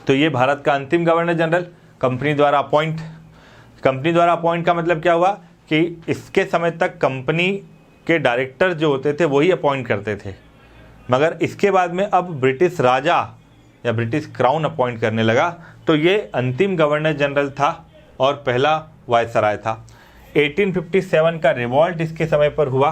तो ये भारत का अंतिम गवर्नर जनरल कंपनी द्वारा अपॉइंट का मतलब क्या हुआ कि इसके समय तक कंपनी के डायरेक्टर जो होते थे वही अपॉइंट करते थे, मगर इसके बाद में अब ब्रिटिश राजा या ब्रिटिश क्राउन अपॉइंट करने लगा। तो ये अंतिम गवर्नर जनरल था और पहला वायसराय था। 1857 का रिवॉल्ट इसके समय पर हुआ।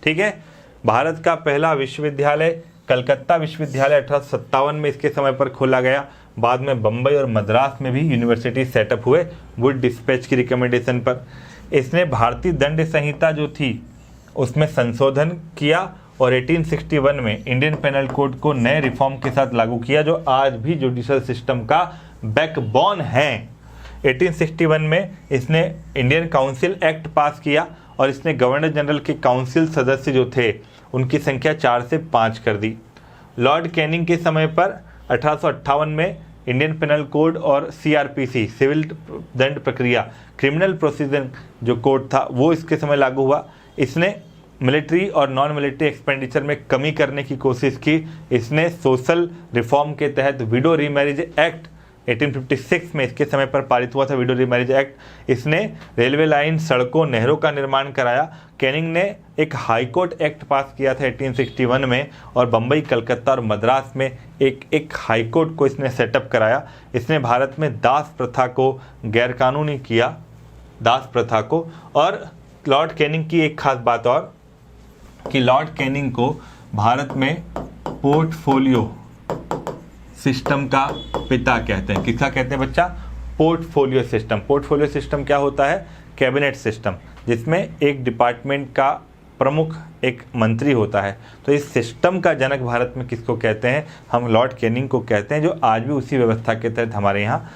ठीक है, भारत का पहला विश्वविद्यालय कलकत्ता विश्वविद्यालय 1857 में इसके समय पर खोला गया। बाद में बम्बई और मद्रास में भी यूनिवर्सिटी सेटअप हुए वुड डिस्पैच की रिकमेंडेशन पर। इसने भारतीय दंड संहिता जो थी उसमें संशोधन किया और 1861 में इंडियन पेनल कोड को नए रिफॉर्म के साथ लागू किया, जो आज भी जुडिशल सिस्टम का बैकबोन है। 1861 में इसने इंडियन काउंसिल एक्ट पास किया और इसने गवर्नर जनरल के काउंसिल सदस्य जो थे उनकी संख्या 4 से 5 कर दी। लॉर्ड कैनिंग के समय पर 1858 में इंडियन पेनल कोड और सीआरपीसी सिविल दंड प्रक्रिया क्रिमिनल प्रोसीजर जो कोड था वो इसके समय लागू हुआ। इसने मिलिट्री और नॉन मिलिट्री एक्सपेंडिचर में कमी करने की कोशिश की। इसने सोशल रिफॉर्म के तहत विडो रीमैरिज एक्ट 1856 में इसके समय पर पारित हुआ था विडो रीमैरिज एक्ट। इसने रेलवे लाइन, सड़कों, नहरों का निर्माण कराया। कैनिंग ने एक हाईकोर्ट एक्ट पास किया था 1861 में और बम्बई, कलकत्ता और मद्रास में एक हाईकोर्ट को इसने सेटअप कराया। इसने भारत में दास प्रथा को गैरकानूनी किया, दास प्रथा को। और लॉर्ड कैनिंग की एक खास बात और कि लॉर्ड कैनिंग को भारत में पोर्टफोलियो सिस्टम का पिता कहते हैं। किसका कहते हैं बच्चा? Portfolio system. पोर्टफोलियो सिस्टम क्या होता है? कैबिनेट सिस्टम, जिसमें एक डिपार्टमेंट का प्रमुख एक मंत्री होता है। तो इस सिस्टम का जनक भारत में किसको कहते हैं? हम लॉर्ड कैनिंग को कहते हैं, जो आज भी उसी व्यवस्था के तहत हमारे यहाँ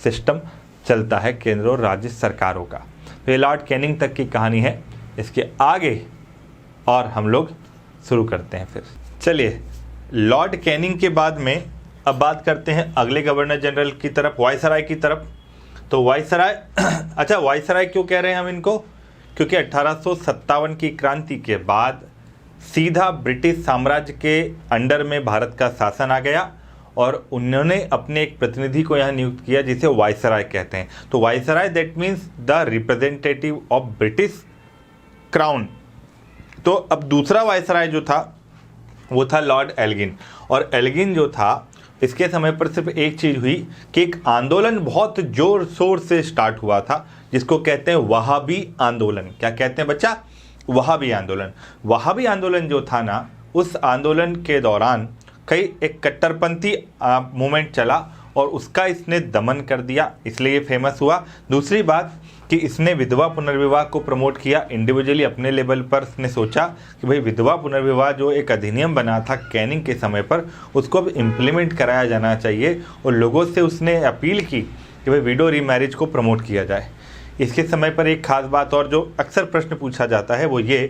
सिस्टम चलता है केंद्र और राज्य सरकारों का। तो ये लॉर्ड कैनिंग तक की कहानी है। इसके आगे और हम लोग शुरू करते हैं। फिर चलिए, लॉर्ड कैनिंग के बाद में अब बात करते हैं अगले गवर्नर जनरल की तरफ, वायसराय की तरफ। तो वायसराय अच्छा, वायसराय क्यों कह रहे हैं हम इनको? क्योंकि 1857 की क्रांति के बाद सीधा ब्रिटिश साम्राज्य के अंडर में भारत का शासन आ गया और उन्होंने अपने एक प्रतिनिधि को यहाँ नियुक्त किया जिसे वायसराय कहते हैं। तो viceroy that means the representative of British crown. तो अब दूसरा वायसराय जो था वो था लॉर्ड एल्गिन। और एल्गिन जो था, इसके समय पर सिर्फ एक चीज़ हुई कि एक आंदोलन बहुत जोर शोर से स्टार्ट हुआ था जिसको कहते हैं वहाबी आंदोलन। क्या कहते हैं बच्चा? वहाबी आंदोलन। वहाबी आंदोलन जो था ना, उस आंदोलन के दौरान एक कट्टरपंथी मूवमेंट चला और उसका इसने दमन कर दिया, इसलिए ये फेमस हुआ। दूसरी बात कि इसने विधवा पुनर्विवाह को प्रमोट किया। इंडिविजुअली अपने लेवल पर इसने सोचा कि भाई विधवा पुनर्विवाह जो एक अधिनियम बना था कैनिंग के समय पर, उसको अब इम्प्लीमेंट कराया जाना चाहिए और लोगों से उसने अपील की कि भाई विडो रीमैरिज को प्रमोट किया जाए। इसके समय पर एक खास बात और जो अक्सर प्रश्न पूछा जाता है वो ये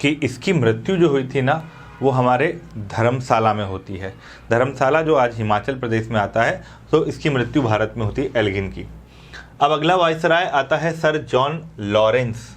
कि इसकी मृत्यु जो हुई थी ना, वो हमारे धर्मशाला में होती है। धर्मशाला जो आज हिमाचल प्रदेश में आता है, तो इसकी मृत्यु भारत में होती है एल्गिन की। अब अगला वायसराय आता है सर जॉन लॉरेंस।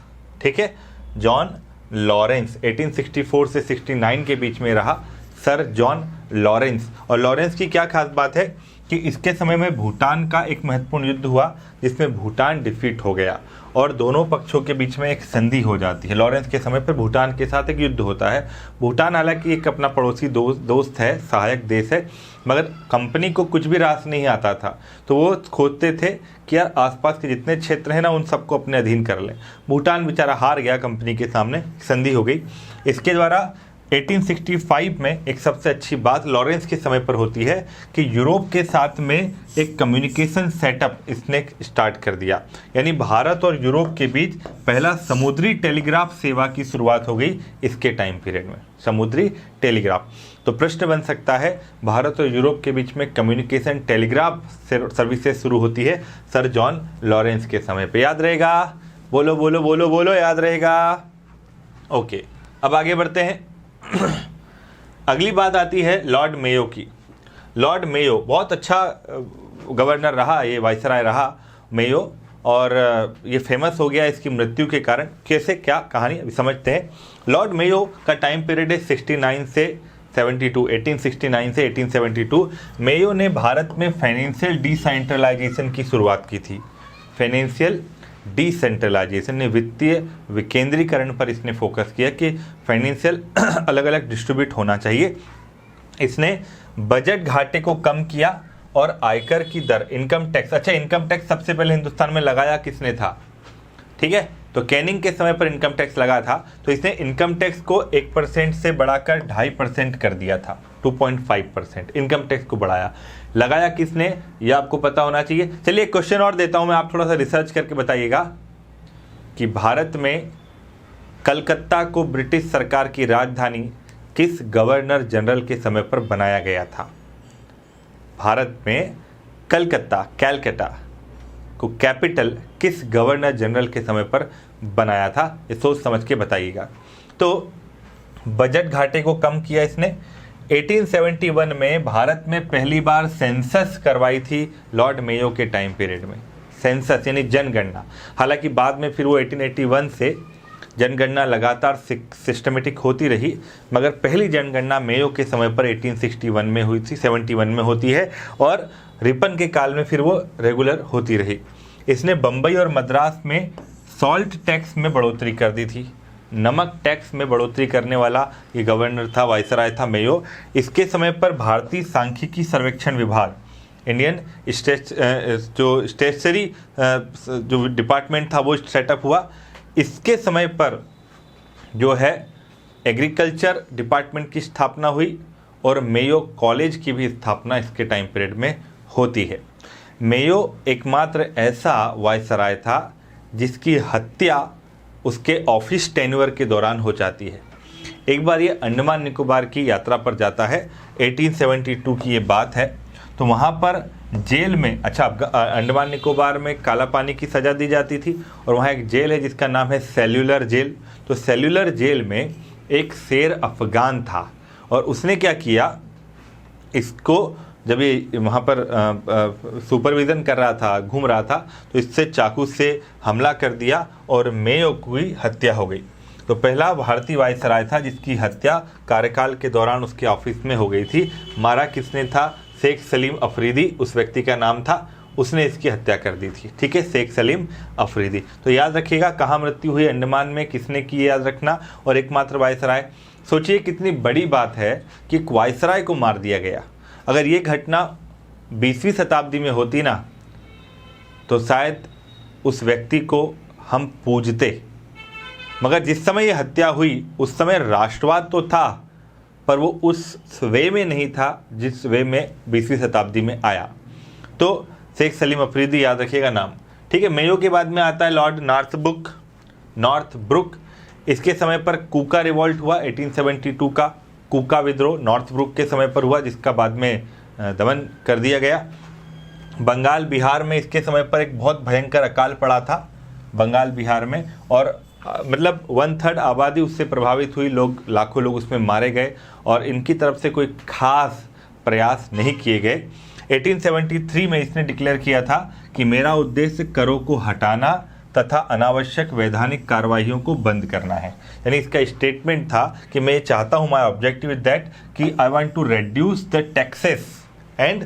ठीक है, जॉन लॉरेंस 1864 से 69 के बीच में रहा सर जॉन लॉरेंस। और लॉरेंस की क्या खास बात है कि इसके समय में भूटान का एक महत्वपूर्ण युद्ध हुआ जिसमें भूटान डिफीट हो गया और दोनों पक्षों के बीच में एक संधि हो जाती है। लॉरेंस के समय पर भूटान के साथ एक युद्ध होता है। भूटान हालांकि एक अपना पड़ोसी दोस्त है, सहायक देश है, मगर कंपनी को कुछ भी रास नहीं आता था, तो वो खोजते थे कि यार आसपास के जितने क्षेत्र हैं ना उन सबको अपने अधीन कर लें। भूटान बेचारा हार गया कंपनी के सामने, संधि हो गई। इसके द्वारा 1865 में एक सबसे अच्छी बात लॉरेंस के समय पर होती है कि यूरोप के साथ में एक कम्युनिकेशन सेटअप इसने स्टार्ट कर दिया, यानी भारत और यूरोप के बीच पहला समुद्री टेलीग्राफ सेवा की शुरुआत हो गई इसके टाइम पीरियड में, समुद्री टेलीग्राफ। तो प्रश्न बन सकता है भारत और यूरोप के बीच में कम्युनिकेशन टेलीग्राफ सर्विसेज शुरू होती है सर जॉन लॉरेंस के समय पे। याद रहेगा? बोलो बोलो बोलो बोलो, याद रहेगा? ओके, अब आगे बढ़ते हैं। अगली बात आती है लॉर्ड मेयो की। लॉर्ड मेयो बहुत अच्छा गवर्नर रहा, ये वायसराय रहा मेयो, और ये फेमस हो गया इसकी मृत्यु के कारण। कैसे, क्या कहानी अभी समझते हैं। लॉर्ड मेयो का टाइम पीरियड है 69 से 1869 से 1872 मेयो ने भारत में फाइनेंशियल डिसेंट्रलाइजेशन की शुरुआत की थी। फाइनेंशियल डिसेंट्रलाइजेशन ने वित्तीय विकेंद्रीकरण पर इसने फोकस किया कि फाइनेंशियल अलग अलग डिस्ट्रीब्यूट होना चाहिए। इसने बजट घाटे को कम किया और आयकर की दर, इनकम टैक्स, अच्छा इनकम टैक्स सबसे पहले हिंदुस्तान में लगाया किसने था, ठीक है, तो कैनिंग के समय पर इनकम टैक्स लगा था, तो इसने इनकम टैक्स को 1% से बढ़ाकर 2.5% कर दिया था, 2.5% इनकम टैक्स को बढ़ाया। लगाया किसने, यह आपको पता होना चाहिए। चलिए क्वेश्चन और देता हूं मैं, आप थोड़ा सा रिसर्च करके बताइएगा कि भारत में कलकत्ता को ब्रिटिश सरकार की राजधानी किस गवर्नर जनरल के समय पर बनाया गया था। भारत में कैलकटा को कैपिटल किस गवर्नर जनरल के समय पर बनाया था, ये सोच समझ के बताइएगा। तो बजट घाटे को कम किया इसने। 1871 में भारत में पहली बार सेंसस करवाई थी लॉर्ड मेयो के टाइम पीरियड में, सेंसस यानी जनगणना। हालांकि बाद में फिर वो 1881 से जनगणना लगातार सिस्टमेटिक होती रही, मगर पहली जनगणना मेयो के समय पर 1861 में हुई थी, 71 में होती है, और रिपन के काल में फिर वो रेगुलर होती रही। इसने बम्बई और मद्रास में सॉल्ट टैक्स में बढ़ोतरी कर दी थी, नमक टैक्स में बढ़ोतरी करने वाला ये गवर्नर था, वाइसराय था मेयो। इसके समय पर भारतीय सांख्यिकी सर्वेक्षण विभाग, इंडियन स्टेशनरी जो डिपार्टमेंट था वो सेटअप हुआ। इसके समय पर जो है एग्रीकल्चर डिपार्टमेंट की स्थापना हुई और मेयो कॉलेज की भी स्थापना इसके टाइम पीरियड में होती है। मेयो एकमात्र ऐसा वाइसराय था जिसकी हत्या उसके ऑफिस टेन्योर के दौरान हो जाती है। एक बार ये अंडमान निकोबार की यात्रा पर जाता है, 1872 की ये बात है, तो वहाँ पर जेल में, अच्छा अंडमान निकोबार में काला पानी की सज़ा दी जाती थी और वहाँ एक जेल है जिसका नाम है सेल्यूलर जेल। तो सेल्यूलर जेल में एक शेर अफगान था और उसने क्या किया, इसको जब ये वहाँ पर सुपरविज़न कर रहा था, घूम रहा था, तो इससे चाकू से हमला कर दिया और मेयो की हत्या हो गई। तो पहला भारतीय वाइसराय था जिसकी हत्या कार्यकाल के दौरान उसके ऑफिस में हो गई थी। मारा किसने था, शेख सलीम अफरीदी उस व्यक्ति का नाम था, उसने इसकी हत्या कर दी थी, ठीक है, शेख सलीम अफरीदी। तो याद रखिएगा कहाँ मृत्यु हुई, अंडमान में, किसने की याद रखना, और एकमात्र वाइसराय। सोचिए कितनी बड़ी बात है कि वाइसराय को मार दिया गया। अगर ये घटना 20वीं शताब्दी में होती ना तो शायद उस व्यक्ति को हम पूजते, मगर जिस समय ये हत्या हुई उस समय राष्ट्रवाद तो था पर वो उस वे में नहीं था जिस वे में 20वीं शताब्दी में आया। तो शेख सलीम अफरीदी याद रखिएगा नाम, ठीक है। मेयो के बाद में आता है लॉर्ड नॉर्थब्रुक। इसके समय पर कूका रिवॉल्ट हुआ, 1872 का कूका विद्रोह नॉर्थब्रुक के समय पर हुआ, जिसका बाद में दमन कर दिया गया। बंगाल बिहार में इसके समय पर एक बहुत भयंकर अकाल पड़ा था बंगाल बिहार में, और मतलब 1/3 आबादी उससे प्रभावित हुई, लाखों लोग उसमें मारे गए और इनकी तरफ से कोई खास प्रयास नहीं किए गए। 1873 में इसने डिक्लेयर किया था कि मेरा उद्देश्य करों को हटाना तथा अनावश्यक वैधानिक कार्रवाइयों को बंद करना है। यानी इसका स्टेटमेंट था कि मैं चाहता हूं, माय ऑब्जेक्टिव इज दैट कि I want to reduce the taxes and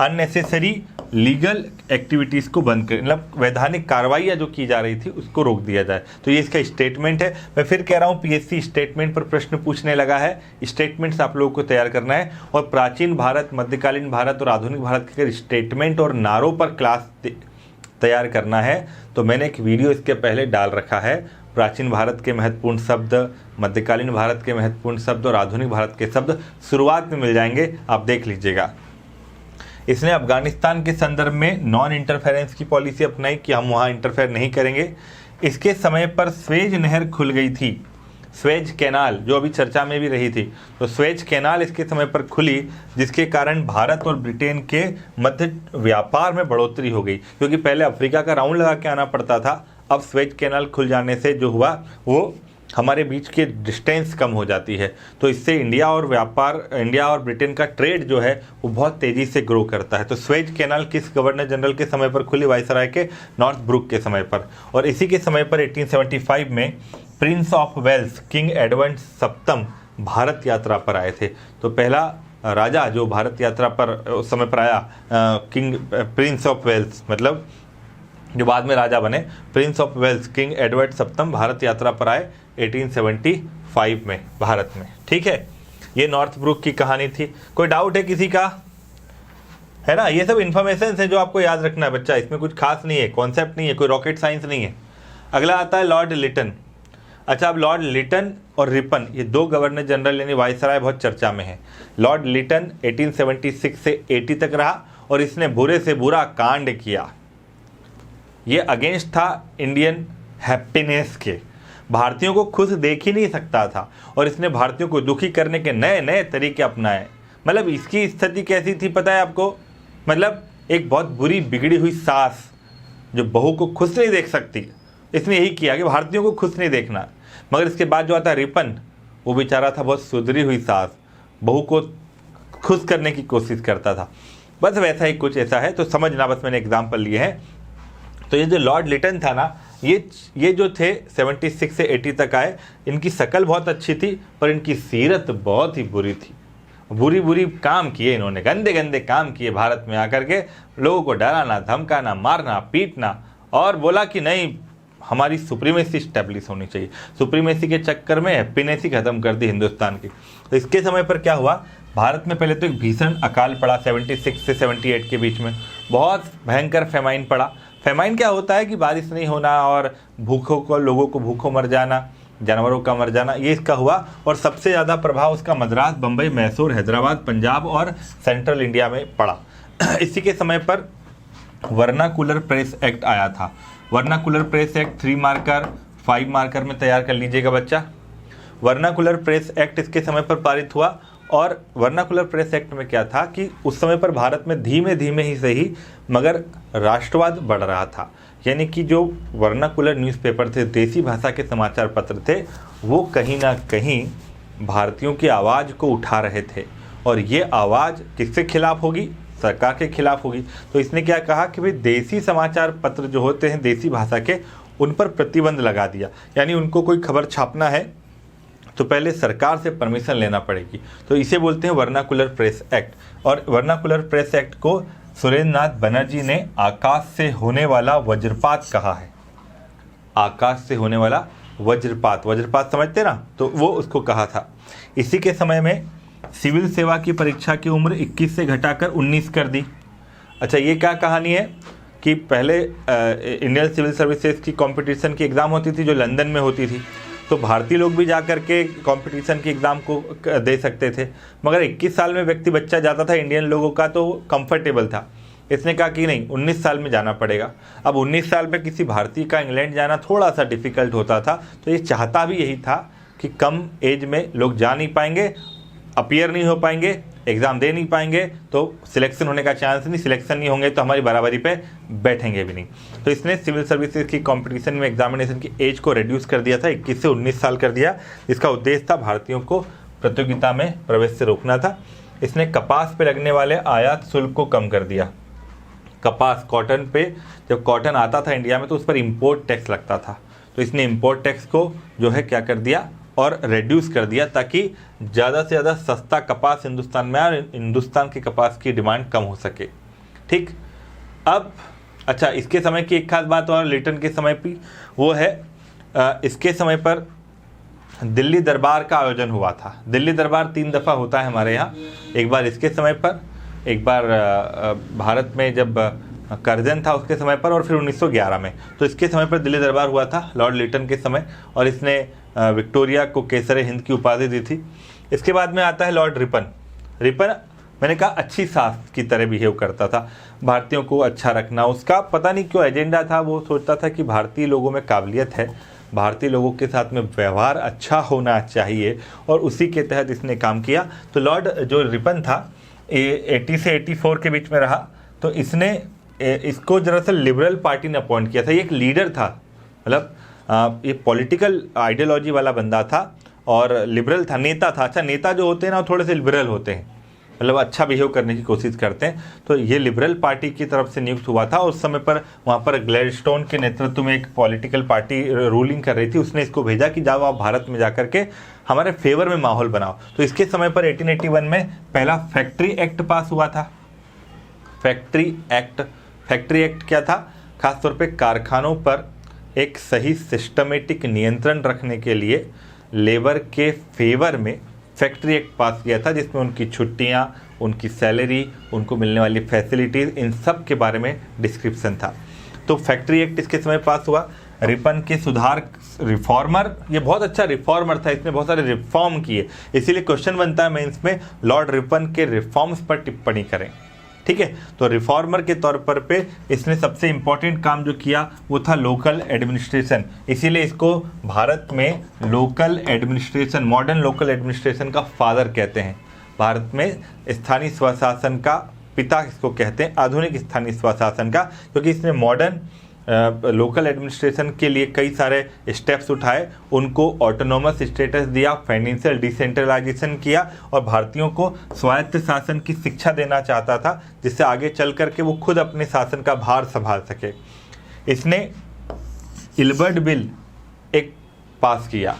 unnecessary legal activities को बंद कर, मतलब वैधानिक कार्रवाइयाँ जो की जा रही थी उसको रोक दिया जाए। तो ये इसका स्टेटमेंट है। मैं फिर कह रहा हूँ पीएससी स्टेटमेंट पर प्रश्न पूछने लगा है, स्टेटमेंट्स आप लोगों को तैयार करना है, और प्राचीन भारत, मध्यकालीन भारत और आधुनिक भारत के स्टेटमेंट और नारों पर क्लास तैयार करना है तो मैंने एक वीडियो इसके पहले डाल रखा है। प्राचीन भारत के महत्वपूर्ण शब्द, मध्यकालीन भारत के महत्वपूर्ण शब्द और आधुनिक भारत के शब्द शुरुआत में मिल जाएंगे, आप देख लीजिएगा। इसने अफगानिस्तान के संदर्भ में नॉन इंटरफेरेंस की पॉलिसी अपनाई कि हम वहाँ इंटरफेयर नहीं करेंगे। इसके समय पर स्वेज नहर खुल गई थी, स्वेज कैनाल जो अभी चर्चा में भी रही थी, तो स्वेज कैनाल इसके समय पर खुली, जिसके कारण भारत और ब्रिटेन के मध्य व्यापार में बढ़ोतरी हो गई, क्योंकि पहले अफ्रीका का राउंड लगा के आना पड़ता था। अब स्वेज कैनाल खुल जाने से जो हुआ वो हमारे बीच के डिस्टेंस कम हो जाती है, तो इससे इंडिया और ब्रिटेन का ट्रेड जो है वो बहुत तेज़ी से ग्रो करता है। तो स्वेज कैनाल किस गवर्नर जनरल के समय पर खुली, वाइसराय के नॉर्थब्रुक के समय पर। और इसी के समय पर 1875 में Prince of Wales King Edward सप्तम भारत यात्रा पर आए थे। तो पहला राजा जो भारत यात्रा पर उस समय पर आया, किंग प्रिंस ऑफ वेल्स, मतलब जो बाद में राजा बने, Prince of Wales King Edward सप्तम भारत यात्रा पर आए 1875 में भारत में। ठीक है, ये नॉर्थब्रुक की कहानी थी। कोई डाउट है किसी का? है ना, ये सब इन्फॉर्मेशन है जो आपको याद रखना है बच्चा, इसमें कुछ खास नहीं है, कॉन्सेप्ट नहीं है, कोई रॉकेट साइंस नहीं है। अगला आता है लॉर्ड लिटन। अच्छा, अब लॉर्ड लिटन और रिपन, ये दो गवर्नर जनरल यानी वायसराय बहुत चर्चा में है। लॉर्ड लिटन 1876 से 80 तक रहा और इसने बुरे से बुरा कांड किया। ये अगेंस्ट था इंडियन हैप्पीनेस के, भारतीयों को खुश देख ही नहीं सकता था और इसने भारतीयों को दुखी करने के नए नए तरीके अपनाए। मतलब इसकी स्थिति कैसी थी पता है आपको? मतलब एक बहुत बुरी बिगड़ी हुई सास जो बहू को खुश नहीं देख सकती, इसने यही किया कि भारतीयों को खुश नहीं देखना। मगर इसके बाद जो आता रिपन, वो बेचारा था बहुत सुधरी हुई सास, बहू को खुश करने की कोशिश करता था। बस वैसा ही कुछ ऐसा है, तो समझना, बस मैंने एग्जाम्पल लिए हैं। तो ये जो लॉर्ड लिटन था ना, ये जो थे 76 से 80 तक आए, इनकी शक्ल बहुत अच्छी थी पर इनकी सीरत बहुत ही बुरी थी। बुरी बुरी काम किए इन्होंने, गंदे गंदे काम किए भारत में आकर के, लोगों को डराना, धमकाना, मारना, पीटना, और बोला कि नहीं हमारी सुप्रीमेसी स्टैब्लिश होनी चाहिए। सुप्रीमेसी के चक्कर में हैप्पीनेस ही खत्म कर दी हिंदुस्तान की। तो इसके समय पर क्या हुआ, भारत में पहले तो एक भीषण अकाल पड़ा 76 से 78 के बीच में, बहुत भयंकर फेमाइन पड़ा। फेमाइन क्या होता है कि बारिश नहीं होना और भूखों को, लोगों को भूखों मर जाना, जानवरों का मर जाना, ये इसका हुआ। और सबसे ज़्यादा प्रभाव उसका मद्रास, बम्बई, मैसूर, हैदराबाद, पंजाब और सेंट्रल इंडिया में पड़ा। इसी के समय पर वर्नाकुलर प्रेस एक्ट आया था। Vernacular press act 3 marker 5 marker में तैयार कर लीजिएगा बच्चा। वर्नाकुलर प्रेस एक्ट इसके समय पर पारित हुआ। और वर्नाकुलर प्रेस एक्ट में क्या था कि उस समय पर भारत में धीमे धीमे ही सही मगर राष्ट्रवाद बढ़ रहा था। यानी कि जो वर्नाकुलर न्यूज़पेपर थे, देसी भाषा के समाचार पत्र थे, वो कहीं ना कहीं भारतीयों की आवाज़ को उठा रहे थे। और ये आवाज़ किसके खिलाफ होगी? सरकार के खिलाफ होगी। तो इसने क्या कहा कि भाई देसी समाचार पत्र जो होते हैं देसी भाषा के, उन पर प्रतिबंध लगा दिया। यानी उनको कोई खबर छापना है तो पहले सरकार से परमिशन लेना पड़ेगी। तो इसे बोलते हैं वर्नाकुलर प्रेस एक्ट। और वर्नाकुलर प्रेस एक्ट को सुरेंद्र नाथ बनर्जी ने आकाश से होने वाला वज्रपात कहा है। आकाश से होने वाला वज्रपात, वज्रपात समझते ना, तो वो उसको कहा था। इसी के समय में सिविल सेवा की परीक्षा की उम्र 21 से घटाकर 19 कर दी। अच्छा, ये क्या कहानी है कि पहले इंडियन सिविल सर्विसेज की कंपटीशन की एग्ज़ाम होती थी जो लंदन में होती थी, तो भारतीय लोग भी जा कर के कंपटीशन की एग्ज़ाम को दे सकते थे। मगर 21 साल में व्यक्ति बच्चा जाता था इंडियन लोगों का, तो कंफर्टेबल था। इसने कहा कि नहीं, 19 साल में जाना पड़ेगा। अब 19 साल में किसी भारतीय का इंग्लैंड जाना थोड़ा सा डिफ़िकल्ट होता था, तो ये चाहता भी यही था कि कम एज में लोग जा नहीं पाएंगे, अपीयर नहीं हो पाएंगे, एग्ज़ाम दे नहीं पाएंगे, तो सिलेक्शन होने का चांस नहीं, सिलेक्शन नहीं होंगे तो हमारी बराबरी पे बैठेंगे भी नहीं। तो इसने सिविल सर्विसेज की कंपटीशन में एग्जामिनेशन की एज को रिड्यूस कर दिया था, 21 से 19 साल कर दिया। इसका उद्देश्य था भारतीयों को प्रतियोगिता में प्रवेश से रोकना था। इसने कपास पे लगने वाले आयात शुल्क को कम कर दिया। कपास, कॉटन पे जब कॉटन आता था इंडिया में तो उस पर इम्पोर्ट टैक्स लगता था, तो इसने इम्पोर्ट टैक्स को जो है क्या कर दिया और रिड्यूस कर दिया, ताकि ज़्यादा से ज़्यादा सस्ता कपास हिंदुस्तान में और हिंदुस्तान की कपास की डिमांड कम हो सके। ठीक, अब अच्छा, इसके समय की एक खास बात और लिटन के समय की वो है, इसके समय पर दिल्ली दरबार का आयोजन हुआ था। दिल्ली दरबार 3 दफ़ा होता है हमारे यहाँ, एक बार इसके समय पर, एक बार भारत में जब करजन था उसके समय पर, और फिर 1911 में। तो इसके समय पर दिल्ली दरबार हुआ था लॉर्ड लिटन के समय, और इसने विक्टोरिया को केसरे हिंद की उपाधि दी थी। इसके बाद में आता है लॉर्ड रिपन। रिपन मैंने कहा अच्छी सास की तरह बिहेव करता था, भारतीयों को अच्छा रखना उसका पता नहीं क्यों एजेंडा था। वो सोचता था कि भारतीय लोगों में काबिलियत है, भारतीय लोगों के साथ में व्यवहार अच्छा होना चाहिए, और उसी के तहत इसने काम किया। तो लॉर्ड जो रिपन था 80 से 84 के बीच में रहा, तो इसने इसको दरअसल लिबरल पार्टी ने अपॉइंट किया था। ये एक लीडर था, मतलब ये पॉलिटिकल आइडियोलॉजी वाला बंदा था और लिबरल था, नेता था। अच्छा, नेता जो होते हैं ना थोड़े से लिबरल होते हैं, मतलब अच्छा बिहेव करने की कोशिश करते हैं। तो ये लिबरल पार्टी की तरफ से नियुक्त हुआ था। उस समय पर वहाँ पर ग्लैडस्टोन के नेतृत्व में एक पॉलिटिकल पार्टी रूलिंग कर रही थी, उसने इसको भेजा कि जाओ आप भारत में जाकर के हमारे फेवर में माहौल बनाओ। तो इसके समय पर 1881 में पहला फैक्ट्री एक्ट पास हुआ था। फैक्ट्री एक्ट क्या था? खासतौर पे कारखानों पर एक सही सिस्टमेटिक नियंत्रण रखने के लिए लेबर के फेवर में फैक्ट्री एक्ट पास किया था, जिसमें उनकी छुट्टियां, उनकी सैलरी, उनको मिलने वाली फैसिलिटीज़, इन सब के बारे में डिस्क्रिप्शन था। तो फैक्ट्री एक्ट इसके समय पास हुआ। रिपन के सुधार रिफॉर्मर, ये बहुत अच्छा रिफॉर्मर था, इसने बहुत सारे रिफॉर्म किए, इसीलिए क्वेश्चन बनता है मेंस में लॉर्ड रिपन के रिफॉर्म्स पर टिप्पणी करें। ठीक है, तो रिफॉर्मर के तौर पर पे इसने सबसे इम्पोर्टेंट काम जो किया वो था लोकल एडमिनिस्ट्रेशन, इसीलिए इसको भारत में local administration, modern local administration का फादर कहते हैं। भारत में स्थानीय स्वशासन का पिता इसको कहते हैं, आधुनिक स्थानीय स्वशासन का, क्योंकि इसने मॉडर्न लोकल एडमिनिस्ट्रेशन के लिए कई सारे स्टेप्स उठाए, उनको ऑटोनोमस स्टेटस दिया, फाइनेंशियल डिसेंट्रलाइजेशन किया और भारतीयों को स्वायत्त शासन की शिक्षा देना चाहता था, जिससे आगे चल करके वो खुद अपने शासन का भार संभाल सके। इसने इल्बर्ट बिल एक पास किया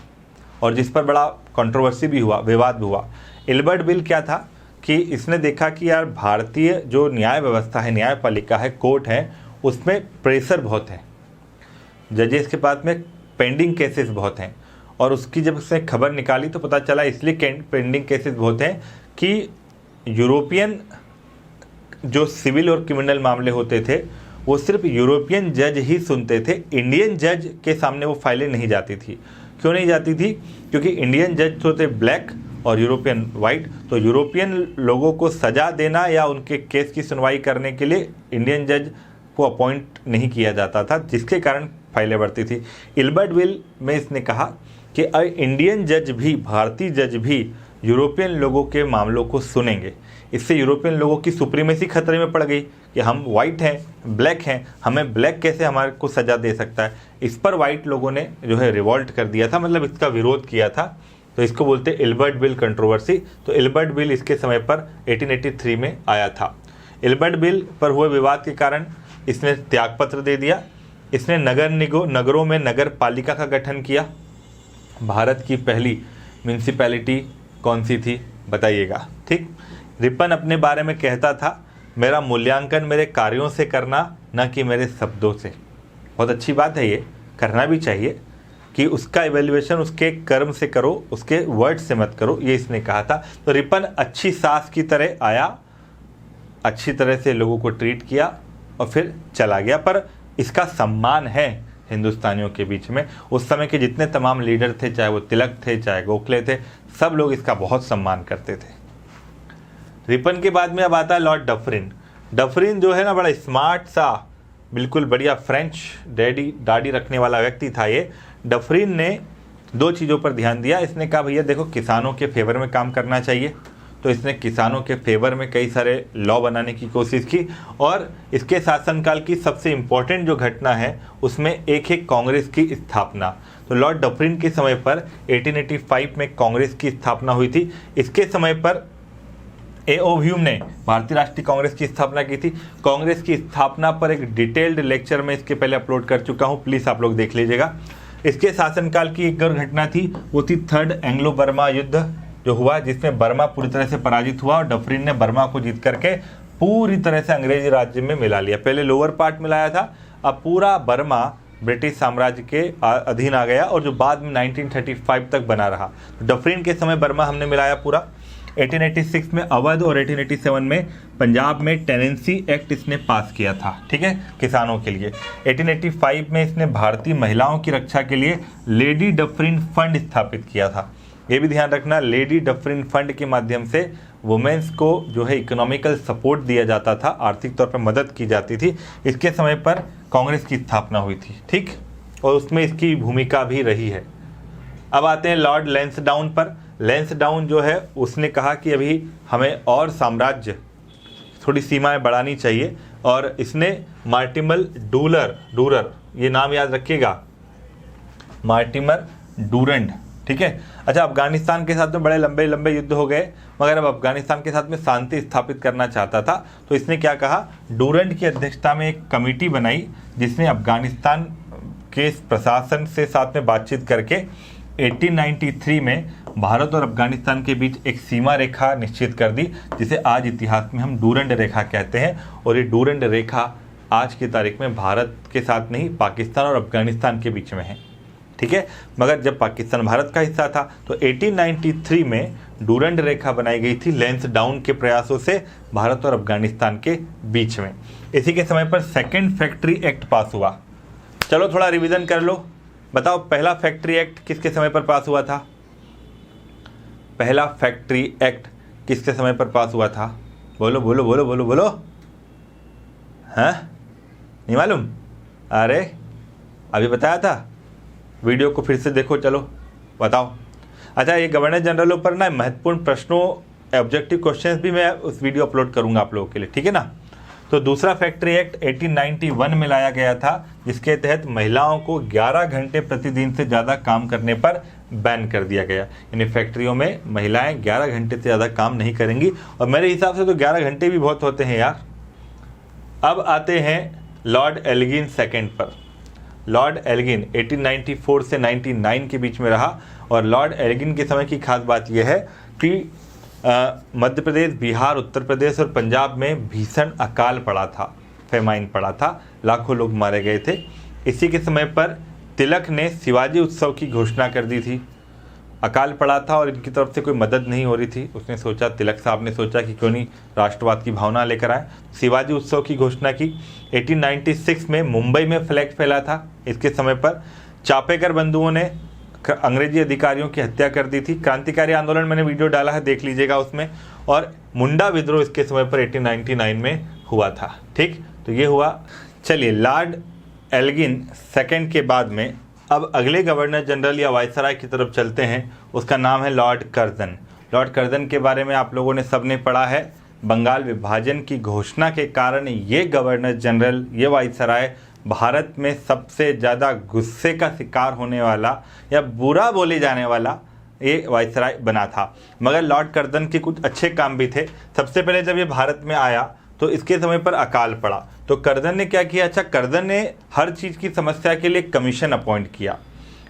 और जिस पर बड़ा कंट्रोवर्सी भी हुआ, विवाद भी हुआ। इल्बर्ट बिल क्या था कि इसने देखा कि यार भारतीय जो न्याय व्यवस्था है, न्यायपालिका है, कोर्ट है, उसमें प्रेशर बहुत है, जजेस के पास में पेंडिंग केसेस बहुत हैं, और उसकी जब उसने खबर निकाली तो पता चला इसलिए पेंडिंग केसेस बहुत हैं कि यूरोपियन जो सिविल और क्रिमिनल मामले होते थे वो सिर्फ यूरोपियन जज ही सुनते थे, इंडियन जज के सामने वो फाइलें नहीं जाती थी। क्यों नहीं जाती थी? क्योंकि इंडियन जज तो थे ब्लैक और यूरोपियन वाइट, तो यूरोपियन लोगों को सज़ा देना या उनके केस की सुनवाई करने के लिए इंडियन जज को अपॉइंट नहीं किया जाता था, जिसके कारण फाइलें बढ़ती थी। इल्बर्ट बिल में इसने कहा कि इंडियन जज भी, भारतीय जज भी यूरोपियन लोगों के मामलों को सुनेंगे। इससे यूरोपियन लोगों की सुप्रीमेसी खतरे में पड़ गई कि हम वाइट हैं, ब्लैक हैं, हमें ब्लैक कैसे हमारे को सज़ा दे सकता है। इस पर वाइट लोगों ने जो है रिवॉल्ट कर दिया था, मतलब इसका विरोध किया था, तो इसको बोलते हैं इल्बर्ट बिल कंट्रोवर्सी। तो इल्बर्ट बिल इसके समय पर 1883 में आया था। इल्बर्ट बिल पर हुए विवाद के कारण इसने त्यागपत्र दे दिया। इसने नगरों में नगर पालिका का गठन किया। भारत की पहली म्यूनसिपैलिटी कौन सी थी बताइएगा? ठीक, रिपन अपने बारे में कहता था, मेरा मूल्यांकन मेरे कार्यों से करना, न कि मेरे शब्दों से। बहुत अच्छी बात है, ये करना भी चाहिए कि उसका इवेल्युएशन उसके कर्म से करो, उसके वर्ड से मत करो, ये इसने कहा था। तो रिपन अच्छी सास की तरह आया, अच्छी तरह से लोगों को ट्रीट किया और फिर चला गया। पर इसका सम्मान है हिंदुस्तानियों के बीच में। उस समय के जितने तमाम लीडर थे, चाहे वो तिलक थे, चाहे गोखले थे, सब लोग इसका बहुत सम्मान करते थे। रिपन के बाद में अब आता है लॉर्ड डफरिन। डफरिन जो है ना, बड़ा स्मार्ट सा, बिल्कुल बढ़िया फ्रेंच दाढ़ी रखने वाला व्यक्ति था ये। डफरिन ने दो चीज़ों पर ध्यान दिया। इसने कहा भैया देखो, किसानों के फेवर में काम करना चाहिए, तो इसने किसानों के फेवर में कई सारे लॉ बनाने की कोशिश की। और इसके शासनकाल की सबसे इम्पोर्टेंट जो घटना है उसमें एक है कांग्रेस की स्थापना। तो लॉर्ड डफरिन के समय पर 1885 में कांग्रेस की स्थापना हुई थी। इसके समय पर A.O. ह्यूम ने भारतीय राष्ट्रीय कांग्रेस की स्थापना की थी। कांग्रेस की स्थापना पर एक डिटेल्ड लेक्चर में इसके पहले अपलोड कर चुका हूँ, प्लीज़ आप लोग देख लीजिएगा। इसके शासनकाल की एक और घटना थी, वो थी थर्ड एंग्लो बर्मा युद्ध जो हुआ, जिसमें बर्मा पूरी तरह से पराजित हुआ और डफरिन ने बर्मा को जीत करके पूरी तरह से अंग्रेजी राज्य में मिला लिया। पहले लोअर पार्ट मिलाया था, अब पूरा बर्मा ब्रिटिश साम्राज्य के अधीन आ गया, और जो बाद में 1935 तक बना रहा। डफरिन के समय बर्मा हमने मिलाया पूरा। 1886 में अवध और 1887 में पंजाब में टेनेंसी एक्ट इसने पास किया था, ठीक है, किसानों के लिए। 1885 में इसने भारतीय महिलाओं की रक्षा के लिए लेडी डफरिन फंड स्थापित किया था। ये भी ध्यान रखना, लेडी डफरिन फंड के माध्यम से वुमेन्स को जो है इकोनॉमिकल सपोर्ट दिया जाता था, आर्थिक तौर पर मदद की जाती थी। इसके समय पर कांग्रेस की स्थापना हुई थी, ठीक, और उसमें इसकी भूमिका भी रही है। अब आते हैं लॉर्ड लैंसडाउन पर। लैंसडाउन जो है उसने कहा कि अभी हमें और साम्राज्य थोड़ी सीमाएं बढ़ानी चाहिए, और इसने मार्टिमर डूरर, ये नाम याद रखिएगा, मार्टिमर डूरंड, ठीक है। अच्छा, अफगानिस्तान के साथ में बड़े लंबे लंबे युद्ध हो गए, मगर अब अफगानिस्तान के साथ में शांति स्थापित करना चाहता था, तो इसने क्या कहा, डूरंड की अध्यक्षता में एक कमेटी बनाई, जिसने अफगानिस्तान के प्रशासन से साथ में बातचीत करके 1893 में भारत और अफगानिस्तान के बीच एक सीमा रेखा निश्चित कर दी, जिसे आज इतिहास में हम डूरंड रेखा कहते हैं। और ये डूरंड रेखा आज की तारीख में भारत के साथ नहीं, पाकिस्तान और अफगानिस्तान के बीच में है, ठीक है। मगर जब पाकिस्तान भारत का हिस्सा था तो 1893 में डूरंड रेखा बनाई गई थी लैंसडाउन के प्रयासों से भारत और अफगानिस्तान के बीच में। इसी के समय पर सेकंड फैक्ट्री एक्ट पास हुआ। चलो थोड़ा रिवीजन कर लो, बताओ पहला फैक्ट्री एक्ट किसके समय पर पास हुआ था? पहला फैक्ट्री एक्ट किसके समय पर पास हुआ था? बोलो बोलो बोलो बोलो बोलो। हाँ, नहीं मालूम? अरे अभी बताया था, वीडियो को फिर से देखो, चलो बताओ। अच्छा, ये गवर्नर जनरलों पर ना महत्वपूर्ण प्रश्नों, ऑब्जेक्टिव क्वेश्चंस भी मैं उस वीडियो अपलोड करूंगा आप लोगों के लिए, ठीक है ना। तो दूसरा फैक्ट्री एक्ट 1891 में लाया गया था, जिसके तहत महिलाओं को 11 घंटे प्रतिदिन से ज़्यादा काम करने पर बैन कर दिया गया। यानी फैक्ट्रियों में महिलाएं 11 घंटे से ज़्यादा काम नहीं करेंगी, और मेरे हिसाब से तो 11 घंटे भी बहुत होते हैं यार। अब आते हैं लॉर्ड एल्गिन सेकेंड पर। लॉर्ड एल्गिन 1894 से 99 के बीच में रहा, और लॉर्ड एल्गिन के समय की खास बात यह है कि मध्य प्रदेश, बिहार, उत्तर प्रदेश और पंजाब में भीषण अकाल पड़ा था, फेमाइन पड़ा था, लाखों लोग मारे गए थे। इसी के समय पर तिलक ने शिवाजी उत्सव की घोषणा कर दी थी। अकाल पड़ा था और इनकी तरफ से कोई मदद नहीं हो रही थी, उसने सोचा, तिलक साहब ने सोचा कि क्यों नहीं राष्ट्रवाद की भावना लेकर आए, शिवाजी उत्सव की घोषणा की। 1896 में मुंबई में फ्लैग फैला था। इसके समय पर चापेकर बंधुओं ने अंग्रेजी अधिकारियों की हत्या कर दी थी। क्रांतिकारी आंदोलन मैंने वीडियो डाला है, देख लीजिएगा उसमें। और मुंडा विद्रोह इसके समय पर 1899 में हुआ था, ठीक। तो ये हुआ। चलिए, लॉर्ड एल्गिन सेकेंड के बाद में अब अगले गवर्नर जनरल या वायसराय की तरफ चलते हैं। उसका नाम है लॉर्ड कर्जन। लॉर्ड कर्जन के बारे में आप लोगों ने सबने पढ़ा है। बंगाल विभाजन की घोषणा के कारण ये गवर्नर जनरल, ये वायसराय भारत में सबसे ज़्यादा गुस्से का शिकार होने वाला या बुरा बोले जाने वाला ये वायसराय बना था। मगर लॉर्ड कर्जन के कुछ अच्छे काम भी थे। सबसे पहले जब ये भारत में आया तो इसके समय पर अकाल पड़ा, तो कर्जन ने क्या किया? अच्छा, कर्जन ने हर चीज़ की समस्या के लिए कमीशन अपॉइंट किया,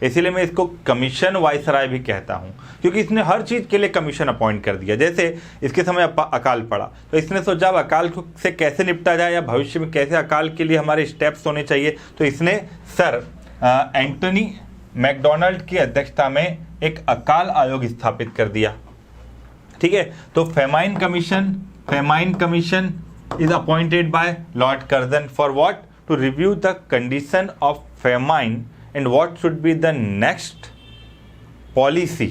इसीलिए मैं इसको कमीशन वायसराय भी कहता हूँ, क्योंकि इसने हर चीज़ के लिए कमीशन अपॉइंट कर दिया। जैसे इसके समय अकाल पड़ा तो इसने सोचा अब अकाल से कैसे निपटा जाए या भविष्य में कैसे अकाल के लिए हमारे स्टेप्स होने चाहिए। तो इसने सर एंटनी मैकडोनाल्ड की अध्यक्षता में एक अकाल आयोग स्थापित कर दिया, ठीक है। तो famine commission is appointed by Lord Curzon for what? To review the condition of famine and what should be the next policy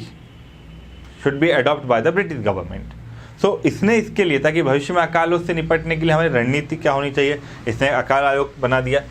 should be adopted by the British government. So इसने इसके लिए, ताकि भविष्य में अकालों से निपटने के लिए हमारी रणनीति क्या होनी चाहिए, इसने अकाल आयोग बना दिया।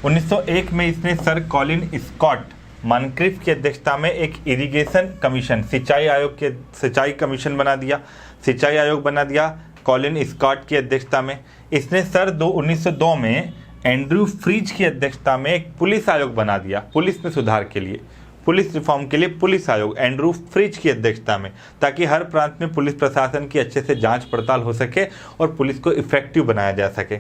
1901 में इसने सर कॉलिन स्कॉट मानक्रिफ की अध्यक्षता में एक इरिगेशन कमीशन, सिंचाई कमीशन बना दिया, सिंचाई आयोग बना दिया कॉलिन स्कॉट की अध्यक्षता में। इसने सर 1902 में एंड्रू फ्रीज की अध्यक्षता में एक पुलिस आयोग बना दिया, पुलिस में सुधार के लिए, पुलिस रिफॉर्म के लिए पुलिस आयोग एंड्रू फ्रीज की अध्यक्षता में, ताकि हर प्रांत में पुलिस प्रशासन की अच्छे से जांच पड़ताल हो सके और पुलिस को इफेक्टिव बनाया जा सके।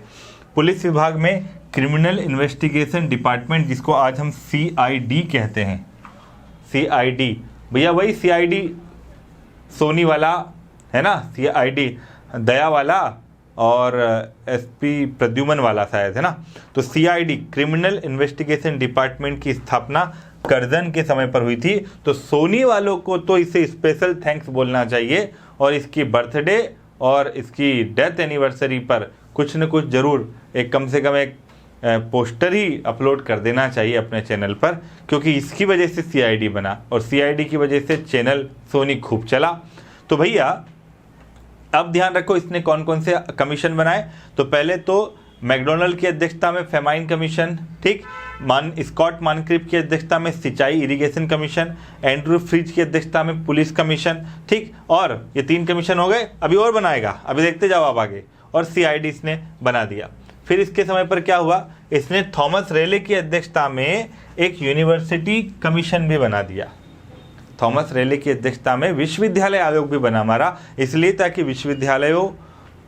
पुलिस विभाग में क्रिमिनल इन्वेस्टिगेशन डिपार्टमेंट, जिसको आज हम CID कहते हैं, CID भैया वही CID सोनी वाला है ना, CID दया वाला और SP प्रद्युमन वाला शायद है ना। तो CID क्रिमिनल इन्वेस्टिगेशन डिपार्टमेंट की स्थापना कर्जन के समय पर हुई थी। तो सोनी वालों को तो इसे स्पेशल थैंक्स बोलना चाहिए, और इसकी बर्थडे और इसकी डेथ एनिवर्सरी पर कुछ न कुछ जरूर एक कम से कम एक पोस्टर ही अपलोड कर देना चाहिए अपने चैनल पर, क्योंकि इसकी वजह से CID बना और CID की वजह से चैनल सोनी खूब चला। तो भैया अब ध्यान रखो इसने कौन कौन से कमीशन बनाए। तो पहले तो मैकडोनाल्ड की अध्यक्षता में फेमाइन कमीशन, ठीक, स्कॉट मानक्रिफ की अध्यक्षता में सिंचाई इरिगेशन कमीशन, एंड्रू फ्रीज की अध्यक्षता में पुलिस कमीशन, ठीक। और ये 3 कमीशन हो गए, अभी और बनाएगा, अभी देखते जाओ आप आगे। और CID इसने बना दिया। फिर इसके समय पर क्या हुआ, इसने थॉमस रेले की अध्यक्षता में एक यूनिवर्सिटी कमीशन भी बना दिया। थॉमस रेले की अध्यक्षता में विश्वविद्यालय आयोग भी बना हमारा, इसलिए ताकि विश्वविद्यालयों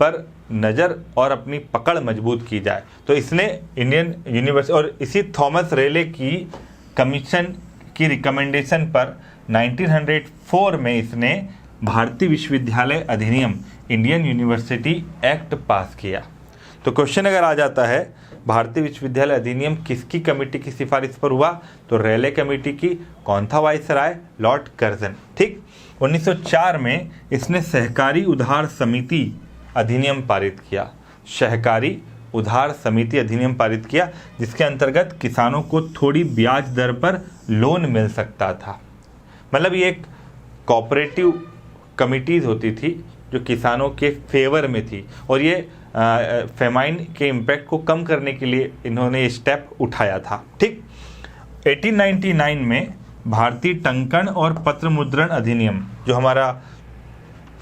पर नज़र और अपनी पकड़ मजबूत की जाए। तो इसने इंडियन यूनिवर्सिटी और इसी थॉमस रेले की कमीशन की रिकमेंडेशन पर 1904 में इसने भारतीय विश्वविद्यालय अधिनियम इंडियन यूनिवर्सिटी एक्ट पास किया। तो क्वेश्चन अगर आ जाता है भारतीय विश्वविद्यालय अधिनियम किसकी कमेटी की सिफारिश पर हुआ, तो रेले कमेटी की। कौन था वाइसराय? Lord Curzon. ठीक। 1904 में इसने सहकारी उधार समिति अधिनियम पारित किया। सहकारी उधार समिति अधिनियम पारित किया, जिसके अंतर्गत किसानों को थोड़ी ब्याज दर पर लोन मिल सकता था। मतलब ये एक कोऑपरेटिव कमिटीज होती थी जो किसानों के फेवर में थी, और ये फेमाइन के इम्पैक्ट को कम करने के लिए इन्होंने ये स्टेप उठाया था। ठीक। 1899 में भारतीय टंकण और पत्र मुद्रण अधिनियम, जो हमारा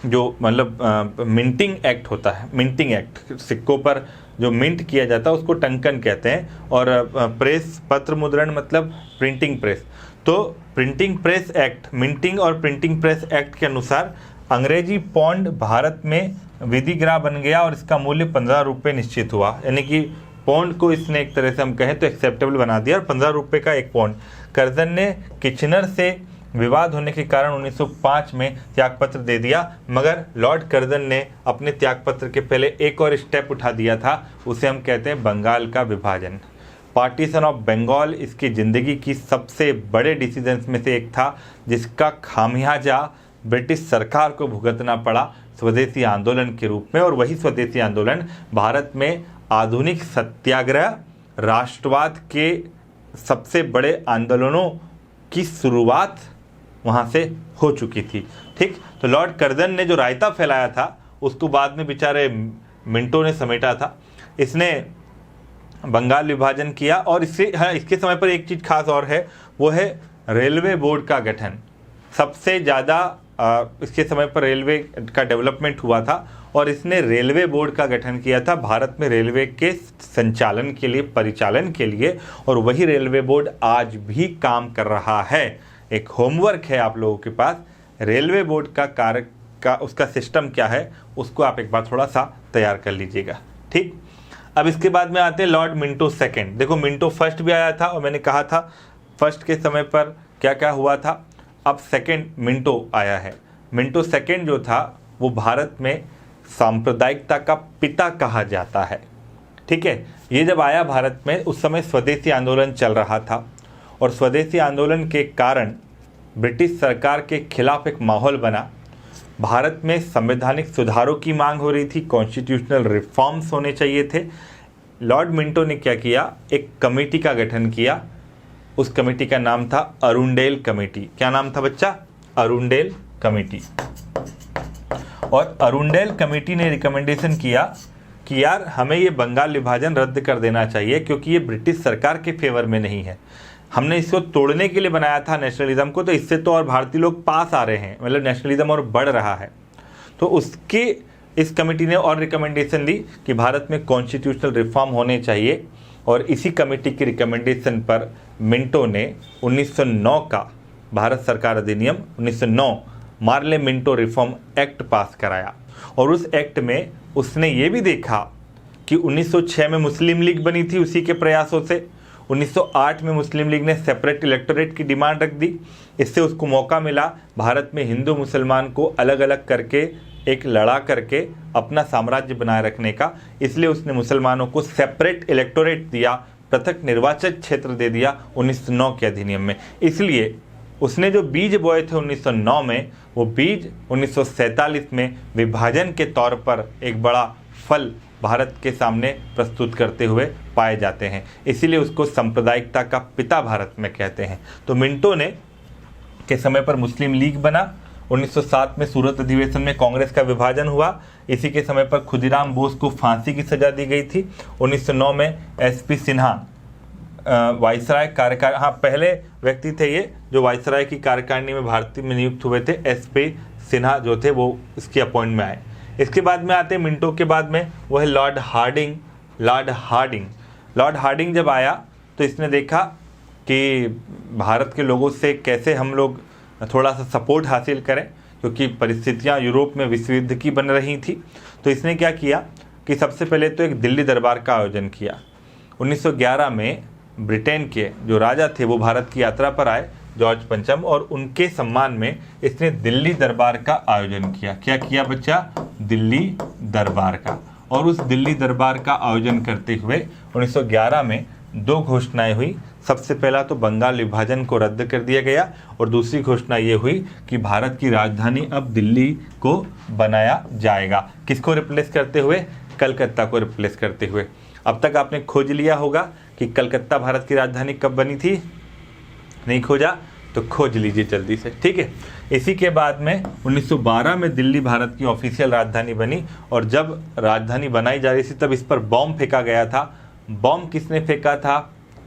जो मतलब मिंटिंग एक्ट होता है, मिंटिंग एक्ट, सिक्कों पर जो मिंट किया जाता है उसको टंकन कहते हैं, और प्रेस पत्र मुद्रण मतलब प्रिंटिंग प्रेस। तो प्रिंटिंग प्रेस एक्ट, मिंटिंग और प्रिंटिंग प्रेस एक्ट के अनुसार अंग्रेजी पौंड भारत में विधिग्राह बन गया और इसका मूल्य 15 रुपये निश्चित हुआ। यानी कि पौंड को इसने एक तरह से हम कहें तो एक्सेप्टेबल बना दिया, और 15 रुपये का एक पौंड। कर्जन ने किचनर से विवाद होने के कारण 1905 में त्यागपत्र दे दिया, मगर लॉर्ड कर्जन ने अपने त्यागपत्र के पहले एक और स्टेप उठा दिया था, उसे हम कहते हैं बंगाल का विभाजन। पार्टीशन ऑफ बंगाल इसकी ज़िंदगी की सबसे बड़े डिसीजंस में से एक था, जिसका खामियाजा ब्रिटिश सरकार को भुगतना पड़ा स्वदेशी आंदोलन के रूप में। और वही स्वदेशी आंदोलन भारत में आधुनिक सत्याग्रह, राष्ट्रवाद के सबसे बड़े आंदोलनों की शुरुआत वहाँ से हो चुकी थी। ठीक। तो लॉर्ड कर्जन ने जो रायता फैलाया था उसको बाद में बेचारे मिंटो ने समेटा था। इसने बंगाल विभाजन किया, और इसके समय पर एक चीज़ खास और है, वो है रेलवे बोर्ड का गठन। सबसे ज़्यादा इसके समय पर रेलवे का डेवलपमेंट हुआ था, और इसने रेलवे बोर्ड का गठन किया था भारत में रेलवे के संचालन के लिए, परिचालन के लिए, और वही रेलवे बोर्ड आज भी काम कर रहा है। एक होमवर्क है आप लोगों के पास, रेलवे बोर्ड का कार्य का उसका सिस्टम क्या है उसको आप एक बार थोड़ा सा तैयार कर लीजिएगा। ठीक। अब इसके बाद में आते हैं लॉर्ड मिंटो सेकंड। देखो मिंटो फर्स्ट भी आया था, और मैंने कहा था फर्स्ट के समय पर क्या क्या हुआ था। अब सेकंड मिंटो आया है। मिंटो सेकंड जो था वो भारत में सांप्रदायिकता का पिता कहा जाता है। ठीक है। ये जब आया भारत में उस समय स्वदेशी आंदोलन चल रहा था, और स्वदेशी आंदोलन के कारण ब्रिटिश सरकार के खिलाफ एक माहौल बना। भारत में संवैधानिक सुधारों की मांग हो रही थी, कॉन्स्टिट्यूशनल रिफॉर्म्स होने चाहिए थे। लॉर्ड मिंटो ने क्या किया, एक कमेटी का गठन किया। उस कमेटी का नाम था अरुंडेल कमेटी। क्या नाम था बच्चा? Arundel committee. और अरुंडेल कमेटी ने रिकमेंडेशन किया कि यार हमें ये बंगाल विभाजन रद्द कर देना चाहिए, क्योंकि ये ब्रिटिश सरकार के फेवर में नहीं है। हमने इसको तोड़ने के लिए बनाया था नेशनलिज्म को, तो इससे तो और भारतीय लोग पास आ रहे हैं, मतलब नेशनलिज्म और बढ़ रहा है। तो उसके इस कमेटी ने और रिकमेंडेशन दी कि भारत में कॉन्स्टिट्यूशनल रिफॉर्म होने चाहिए, और इसी कमेटी की रिकमेंडेशन पर मिंटो ने 1909 का भारत सरकार अधिनियम 1909 मार्ले मिंटो रिफॉर्म एक्ट पास कराया। और उस एक्ट में उसने ये भी देखा कि 1906 में मुस्लिम लीग बनी थी, उसी के प्रयासों से 1908 में मुस्लिम लीग ने सेपरेट इलेक्टोरेट की डिमांड रख दी। इससे उसको मौका मिला भारत में हिंदू मुसलमान को अलग अलग करके एक लड़ा करके अपना साम्राज्य बनाए रखने का। इसलिए उसने मुसलमानों को सेपरेट इलेक्टोरेट दिया, पृथक निर्वाचन क्षेत्र दे दिया 1909 के अधिनियम में। इसलिए उसने जो बीज बोए थे 1909 में, वो बीज 1947 में विभाजन के तौर पर एक बड़ा फल भारत के सामने प्रस्तुत करते हुए पाए जाते हैं। इसीलिए उसको सांप्रदायिकता का पिता भारत में कहते हैं। तो मिंटो ने के समय पर मुस्लिम लीग बना। 1907 में सूरत अधिवेशन में कांग्रेस का विभाजन हुआ। इसी के समय पर खुदीराम बोस को फांसी की सजा दी गई थी। 1909 में एसपी सिन्हा वाइसराय कार्यकारिणी, हाँ पहले व्यक्ति थे ये जो वाइसराय की कार्यकारिणी में भारतीय में नियुक्त हुए थे। एसपी सिन्हा जो थे वो इसकी अपॉइंट में आए। इसके बाद में आते हैं मिंटो के बाद में, वो है लॉर्ड हार्डिंग। लॉर्ड हार्डिंग जब आया तो इसने देखा कि भारत के लोगों से कैसे हम लोग थोड़ा सा सपोर्ट हासिल करें, क्योंकि परिस्थितियां यूरोप में विश्व युद्ध की बन रही थी। तो इसने क्या किया कि सबसे पहले तो एक दिल्ली दरबार का आयोजन किया। 1911 में ब्रिटेन के जो राजा थे वो भारत की यात्रा पर आए, जॉर्ज पंचम, और उनके सम्मान में इसने दिल्ली दरबार का आयोजन किया। क्या किया बच्चा? दिल्ली दरबार का। और उस दिल्ली दरबार का आयोजन करते हुए 1911 में 2 घोषणाएं हुई। सबसे पहला तो बंगाल विभाजन को रद्द कर दिया गया, और दूसरी घोषणा ये हुई कि भारत की राजधानी अब दिल्ली को बनाया जाएगा। किसको रिप्लेस करते हुए? कलकत्ता को रिप्लेस करते हुए। अब तक आपने खोज लिया होगा कि कलकत्ता भारत की राजधानी कब बनी थी? नहीं खोजा तो खोज लीजिए जल्दी से, ठीक है। इसी के बाद में 1912 में दिल्ली भारत की ऑफिशियल राजधानी बनी, और जब राजधानी बनाई जा रही थी तब इस पर बॉम्ब फेंका गया था। बॉम्ब किसने फेंका था?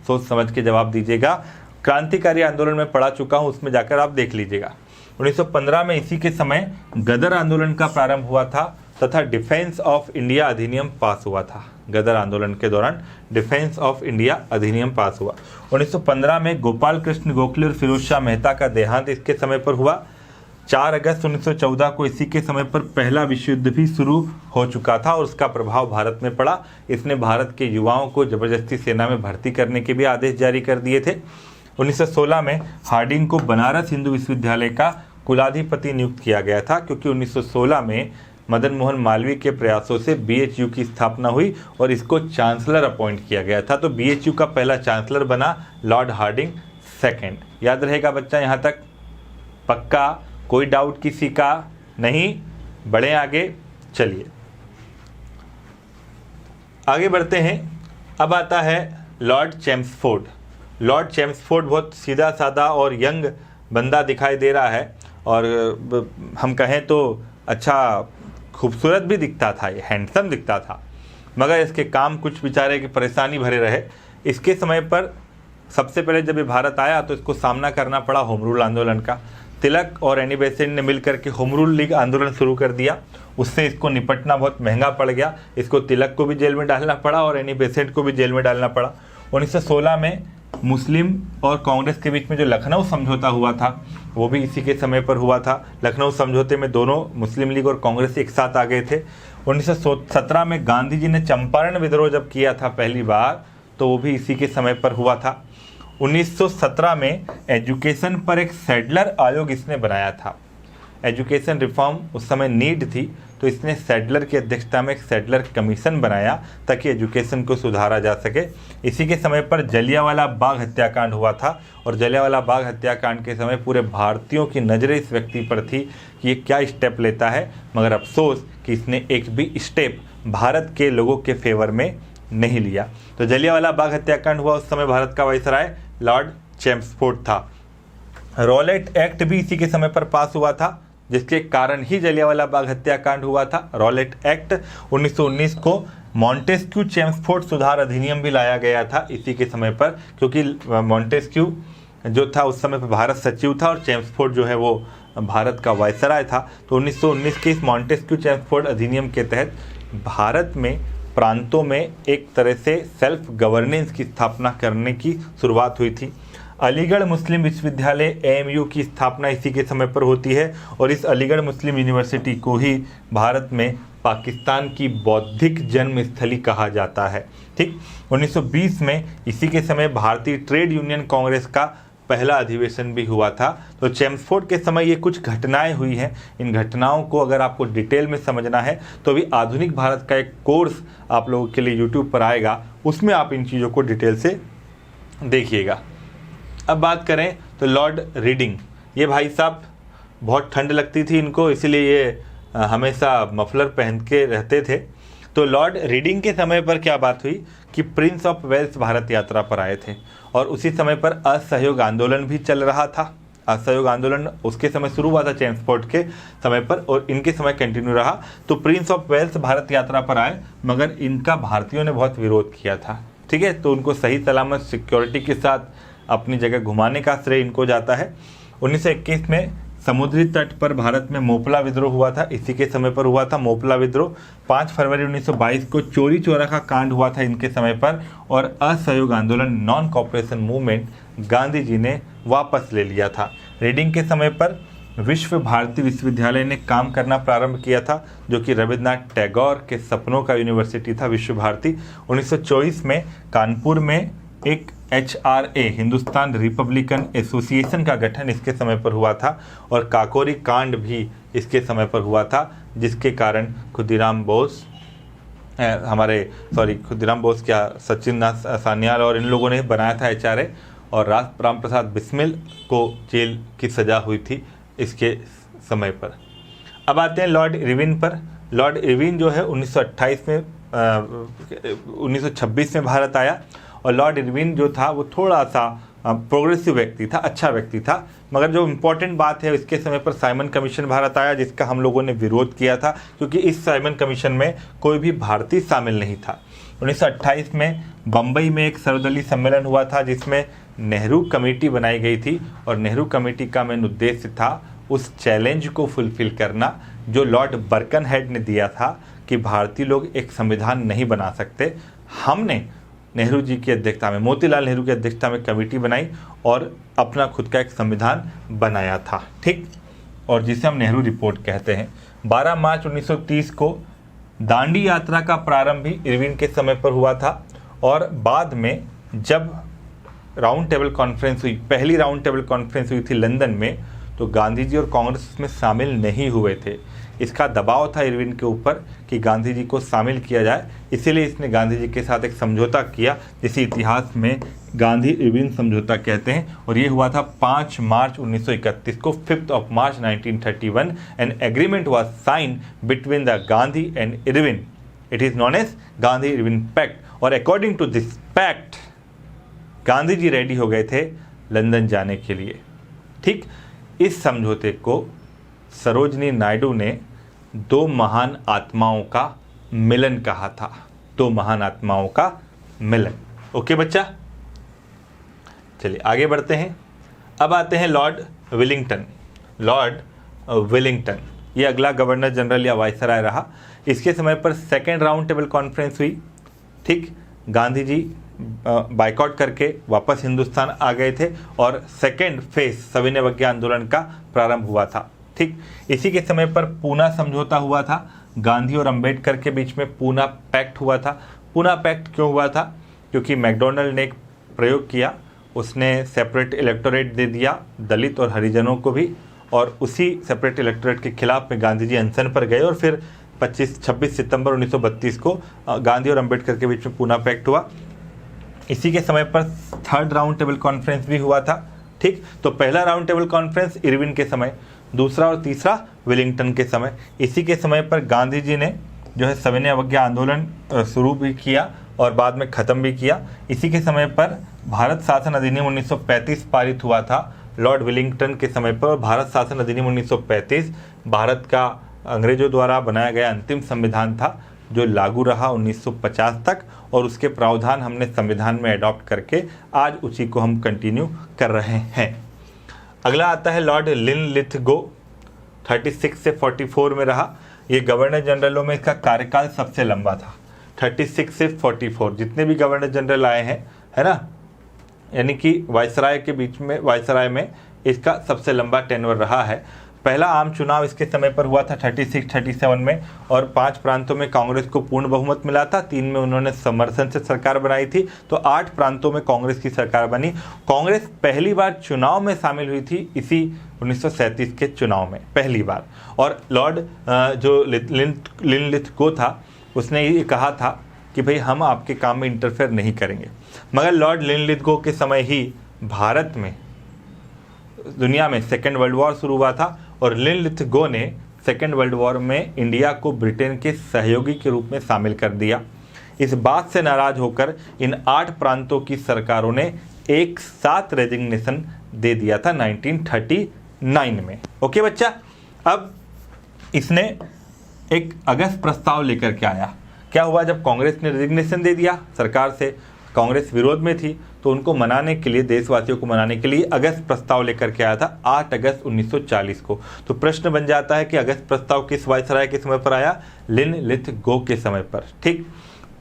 सोच समझ के जवाब दीजिएगा। क्रांतिकारी आंदोलन में पढ़ा चुका हूँ, उसमें जाकर आप देख लीजिएगा। 1915 में इसी के समय गदर आंदोलन का प्रारंभ हुआ था तथा डिफेंस ऑफ इंडिया अधिनियम पास हुआ था। गदर आंदोलन के दौरान डिफेंस ऑफ इंडिया अधिनियम पास हुआ। 1915 में गोपाल कृष्ण गोखले और फिरोज शाह मेहता का देहांत इसके समय पर हुआ। 4 अगस्त 1914 को इसी के समय पर पहला विश्व युद्ध भी शुरू हो चुका था और उसका प्रभाव भारत में पड़ा। इसने भारत के युवाओं को जबरदस्ती सेना में भर्ती करने के भी आदेश जारी कर दिए थे। 1916 में हार्डिंग को बनारस हिंदू विश्वविद्यालय का कुलाधिपति नियुक्त किया गया था, क्योंकि 1916 में मदन मोहन मालवीय के प्रयासों से BHU की स्थापना हुई और इसको चांसलर अपॉइंट किया गया था। तो BHU का पहला चांसलर बना लॉर्ड हार्डिंग सेकेंड। याद रहेगा बच्चा यहाँ तक? पक्का? कोई डाउट किसी का नहीं? बढ़े आगे, चलिए आगे बढ़ते हैं। अब आता है लॉर्ड चेम्सफोर्ड। लॉर्ड चेम्सफोर्ड बहुत सीधा साधा और यंग बंदा दिखाई दे रहा है, और हम कहें तो अच्छा खूबसूरत भी दिखता था, ये हैंडसम दिखता था, मगर इसके काम कुछ बेचारे की परेशानी भरे रहे। इसके समय पर सबसे पहले जब ये भारत आया तो इसको सामना करना पड़ा होम रूल आंदोलन का। तिलक और एनी बेसेंट ने मिलकर के होम रूल लीग आंदोलन शुरू कर दिया। उससे इसको निपटना बहुत महंगा पड़ गया। इसको तिलक को भी जेल में डालना पड़ा और एनी बेसेंट को भी जेल में डालना पड़ा। 1916 में मुस्लिम और कांग्रेस के बीच में जो लखनऊ समझौता हुआ था वो भी इसी के समय पर हुआ था। लखनऊ समझौते में दोनों मुस्लिम लीग और कांग्रेस एक साथ आ गए थे। 1917 में गांधी जी ने चंपारण विद्रोह जब किया था पहली बार, तो वो भी इसी के समय पर हुआ था। 1917 में एजुकेशन पर एक सैडलर आयोग इसने बनाया था। एजुकेशन रिफॉर्म उस समय नीड थी, तो इसने सैडलर की अध्यक्षता में एक सैडलर कमीशन बनाया ताकि एजुकेशन को सुधारा जा सके। इसी के समय पर जलियांवाला बाग हत्याकांड हुआ था, और जलियांवाला बाग हत्याकांड के समय पूरे भारतीयों की नज़रें इस व्यक्ति पर थी कि ये क्या स्टेप लेता है, मगर अफसोस कि इसने एक भी स्टेप भारत के लोगों के फेवर में नहीं लिया। तो जलियांवाला बाग हत्याकांड हुआ, उस समय भारत का वाइसराय लॉर्ड चेम्सफोर्ड था। रॉलेट एक्ट भी इसी के समय पर पास हुआ था, जिसके कारण ही जलियांवाला बाग हत्याकांड हुआ था। रॉलेट एक्ट 1919 को मॉन्टेस्क्यू चेम्सफोर्ड सुधार अधिनियम भी लाया गया था इसी के समय पर, क्योंकि मॉन्टेस्क्यू जो था उस समय पर भारत सचिव था और चेम्सफोर्ड जो है वो भारत का वाइसराय था। तो 1919 के इस मॉन्टेस्क्यू चेम्सफोर्ड अधिनियम के तहत भारत में प्रांतों में एक तरह से सेल्फ गवर्नेंस की स्थापना करने की शुरुआत हुई थी। अलीगढ़ मुस्लिम विश्वविद्यालय AMU की स्थापना इसी के समय पर होती है, और इस अलीगढ़ मुस्लिम यूनिवर्सिटी को ही भारत में पाकिस्तान की बौद्धिक जन्मस्थली कहा जाता है। ठीक, 1920 में इसी के समय भारतीय ट्रेड यूनियन कांग्रेस का पहला अधिवेशन भी हुआ था। तो चेम्सफोर्ड के समय ये कुछ घटनाएं हुई हैं। इन घटनाओं को अगर आपको डिटेल में समझना है तो भी आधुनिक भारत का एक कोर्स आप लोगों के लिए YouTube पर आएगा, उसमें आप इन चीज़ों को डिटेल से देखिएगा। अब बात करें तो लॉर्ड रीडिंग, ये भाई साहब बहुत ठंड लगती थी इनको, इसलिए ये हमेशा मफलर पहन के रहते थे। तो लॉर्ड रीडिंग के समय पर क्या बात हुई कि प्रिंस ऑफ वेल्स भारत यात्रा पर आए थे, और उसी समय पर असहयोग आंदोलन भी चल रहा था। असहयोग आंदोलन उसके समय शुरू हुआ था चेम्सफोर्ड के समय पर, और इनके समय कंटिन्यू रहा। तो प्रिंस ऑफ वेल्स भारत यात्रा पर आए, मगर इनका भारतीयों ने बहुत विरोध किया था। ठीक है, तो उनको सही सलामत सिक्योरिटी के साथ अपनी जगह घुमाने का श्रेय इनको जाता है। 1921 में समुद्री तट पर भारत में मोपला विद्रोह हुआ था, इसी के समय पर हुआ था मोपला विद्रोह। 5 फरवरी 1922 को चोरी चोरा का कांड हुआ था इनके समय पर, और असहयोग आंदोलन non cooperation movement Gandhi ji ने वापस ले लिया था। रीडिंग के समय पर विश्व भारती विश्वविद्यालय ने काम करना प्रारंभ किया था, जो कि रविन्द्रनाथ टैगोर के सपनों का यूनिवर्सिटी था विश्व भारती। 1924 में कानपुर में एक HRA हिंदुस्तान रिपब्लिकन एसोसिएशन का गठन इसके समय पर हुआ था और काकोरी कांड भी इसके समय पर हुआ था, जिसके कारण खुदीराम बोस खुदीराम बोस क्या सचिन नाथ सान्याल और इन लोगों ने बनाया था HRA, और राम प्रसाद बिस्मिल को जेल की सज़ा हुई थी इसके समय पर। अब आते हैं लॉर्ड इरविन पर। लॉर्ड इरविन जो है 1926 में भारत आया, और लॉर्ड इरविन जो था वो थोड़ा सा प्रोग्रेसिव व्यक्ति था, अच्छा व्यक्ति था। मगर जो इम्पोर्टेंट बात है, इसके समय पर साइमन कमीशन भारत आया, जिसका हम लोगों ने विरोध किया था, क्योंकि इस साइमन कमीशन में कोई भी भारतीय शामिल नहीं था। 1928 में बम्बई में एक सर्वदलीय सम्मेलन हुआ था, जिसमें नेहरू कमेटी बनाई गई थी, और नेहरू कमेटी का मेन उद्देश्य था उस चैलेंज को फुलफिल करना जो लॉर्ड बर्कनहेड ने दिया था कि भारतीय लोग एक संविधान नहीं बना सकते। हमने नेहरू जी की अध्यक्षता में, मोतीलाल नेहरू की अध्यक्षता में कमेटी बनाई और अपना खुद का एक संविधान बनाया था, ठीक, और जिसे हम नेहरू रिपोर्ट कहते हैं। 12 मार्च 1930 को दांडी यात्रा का प्रारंभ भी इरविन के समय पर हुआ था, और बाद में जब राउंड टेबल कॉन्फ्रेंस हुई, पहली राउंड टेबल कॉन्फ्रेंस हुई थी लंदन में, तो गांधी जी और कांग्रेस इसमें शामिल नहीं हुए थे। इसका दबाव था इरविन के ऊपर कि गांधी जी को शामिल किया जाए, इसीलिए इसने गांधी जी के साथ एक समझौता किया, जिसे इतिहास में गांधी इरविन समझौता कहते हैं, और ये हुआ था 5 मार्च 1931 को। 5 March 1931 an agreement was signed between the Gandhi and Irwin. It is known as Gandhi Irwin pact, और according to this pact Gandhi ji ready हो गए थे लंदन जाने के लिए, ठीक। इस समझौते को सरोजनी नायडू ने दो महान आत्माओं का मिलन कहा था, दो महान आत्माओं का मिलन। ओके बच्चा, चलिए आगे बढ़ते हैं। अब आते हैं लॉर्ड विलिंगटन। लॉर्ड विलिंगटन ये अगला गवर्नर जनरल या वाइसराय रहा। इसके समय पर सेकेंड राउंड टेबल कॉन्फ्रेंस हुई, ठीक। गांधी जी बाइकआउट करके वापस हिंदुस्तान आ गए थे, और सेकेंड फेज सविनय अवज्ञा आंदोलन का प्रारंभ हुआ था, ठीक। इसी के समय पर पूना समझौता हुआ था, गांधी और अंबेडकर के बीच में पूना पैक्ट हुआ था। पूना पैक्ट क्यों हुआ था? क्योंकि मैकडोनल्ड ने एक प्रयोग किया, उसने सेपरेट इलेक्टोरेट दे दिया दलित और हरिजनों को भी, और उसी सेपरेट इलेक्टोरेट के खिलाफ में गांधी जी अनशन पर गए, और फिर 26 सितंबर 1932 को गांधी और अंबेडकर के बीच में पूना पैक्ट हुआ। इसी के समय पर थर्ड राउंड टेबल कॉन्फ्रेंस भी हुआ था, ठीक। तो पहला राउंड टेबल कॉन्फ्रेंस इरविन के समय, दूसरा और तीसरा विलिंगटन के समय। इसी के समय पर गांधी जी ने जो है सविनय अवज्ञा आंदोलन शुरू भी किया और बाद में ख़त्म भी किया। इसी के समय पर भारत शासन अधिनियम 1935 पारित हुआ था लॉर्ड विलिंगटन के समय पर। भारत शासन अधिनियम 1935 भारत का अंग्रेजों द्वारा बनाया गया अंतिम संविधान था, जो लागू रहा 1950 तक, और उसके प्रावधान हमने संविधान में अडॉप्ट करके आज उसी को हम कंटिन्यू कर रहे हैं। अगला आता है लॉर्ड लिनलिथगो, 36 से 44 में रहा। ये गवर्नर जनरलों में इसका कार्यकाल सबसे लंबा था, 36 से 44 जितने भी गवर्नर जनरल आए हैं, है ना, यानी कि वाइसराय के बीच में, वाइसराय में इसका सबसे लंबा टेन्योर रहा है। पहला आम चुनाव इसके समय पर हुआ था 36-37 में, और 5 प्रांतों में कांग्रेस को पूर्ण बहुमत मिला था, 3 में उन्होंने समर्थन से सरकार बनाई थी, तो 8 प्रांतों में कांग्रेस की सरकार बनी। कांग्रेस पहली बार चुनाव में शामिल हुई थी इसी 1937 के चुनाव में, पहली बार। और लॉर्ड जो लिनलिथगो था, उसने ये कहा था कि भाई हम आपके काम में इंटरफेयर नहीं करेंगे। मगर लॉर्ड लिनलिथगो के समय ही भारत में, दुनिया में सेकेंड वर्ल्ड वॉर शुरू हुआ था, और लिनलिथगो ने सेकेंड वर्ल्ड वॉर में इंडिया को ब्रिटेन के सहयोगी के रूप में शामिल कर दिया। इस बात से नाराज होकर इन 8 प्रांतों की सरकारों ने एक साथ रेजिग्नेशन दे दिया था 1939 में। ओके बच्चा, अब इसने एक अगस्त प्रस्ताव लेकर के आया। क्या हुआ? जब कांग्रेस ने रेजिग्नेशन दे दिया सरकार से, कांग्रेस विरोध में थी, तो उनको मनाने के लिए, देशवासियों को मनाने के लिए अगस्त प्रस्ताव लेकर के आया था 8 अगस्त 1940 को। तो प्रश्न बन जाता है कि अगस्त प्रस्ताव किस वाइसराय के समय पर आया? लिनलिथगो के समय पर, ठीक।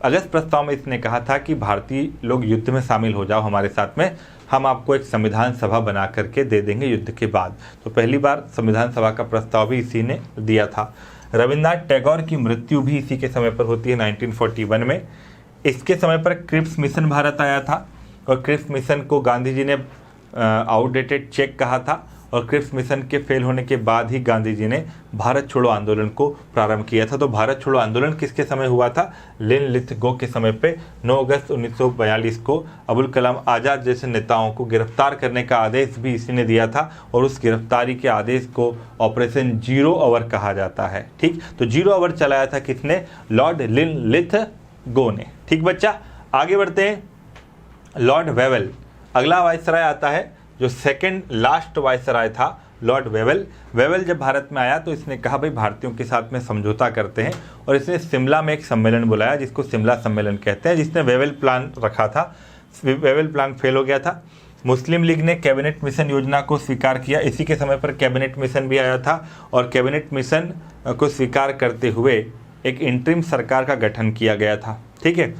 अगस्त प्रस्ताव में इसने कहा था कि भारतीय लोग युद्ध में शामिल हो जाओ हमारे साथ में, हम आपको एक संविधान सभा बना करके दे देंगे युद्ध के बाद। तो पहली बार संविधान सभा का प्रस्ताव भी इसी ने दिया था। रविन्द्रनाथ टैगोर की मृत्यु भी इसी के समय पर होती है 1941 में। इसके समय पर क्रिप्स मिशन भारत आया था, और क्रिप्स मिशन को गांधी जी ने आउटडेटेड चेक कहा था, और क्रिप्स मिशन के फेल होने के बाद ही गांधी जी ने भारत छोड़ो आंदोलन को प्रारंभ किया था। तो भारत छोड़ो आंदोलन किसके समय हुआ था? लिन लिथगो के समय पे 9 अगस्त 1942 को अबुल कलाम आज़ाद जैसे नेताओं को गिरफ्तार करने का आदेश भी इसी ने दिया था, और उस गिरफ्तारी के आदेश को ऑपरेशन 0 आवर कहा जाता है। ठीक, तो 0 आवर चलाया था किसने? लॉर्ड लिन लिथगो ने। ठीक बच्चा, आगे बढ़ते हैं। लॉर्ड वेवेल अगला वायसराय आता है, जो सेकंड लास्ट वायसराय था लॉर्ड वेवेल। वेवेल जब भारत में आया तो इसने कहा भाई भारतीयों के साथ में समझौता करते हैं, और इसने शिमला में एक सम्मेलन बुलाया जिसको शिमला सम्मेलन कहते हैं, जिसने वेवेल प्लान रखा था। वेवेल प्लान फेल हो गया था। मुस्लिम लीग ने कैबिनेट मिशन योजना को स्वीकार किया। इसी के समय पर कैबिनेट मिशन भी आया था, और कैबिनेट मिशन को स्वीकार करते हुए एक इंटरिम सरकार का गठन किया गया था। ठीक है,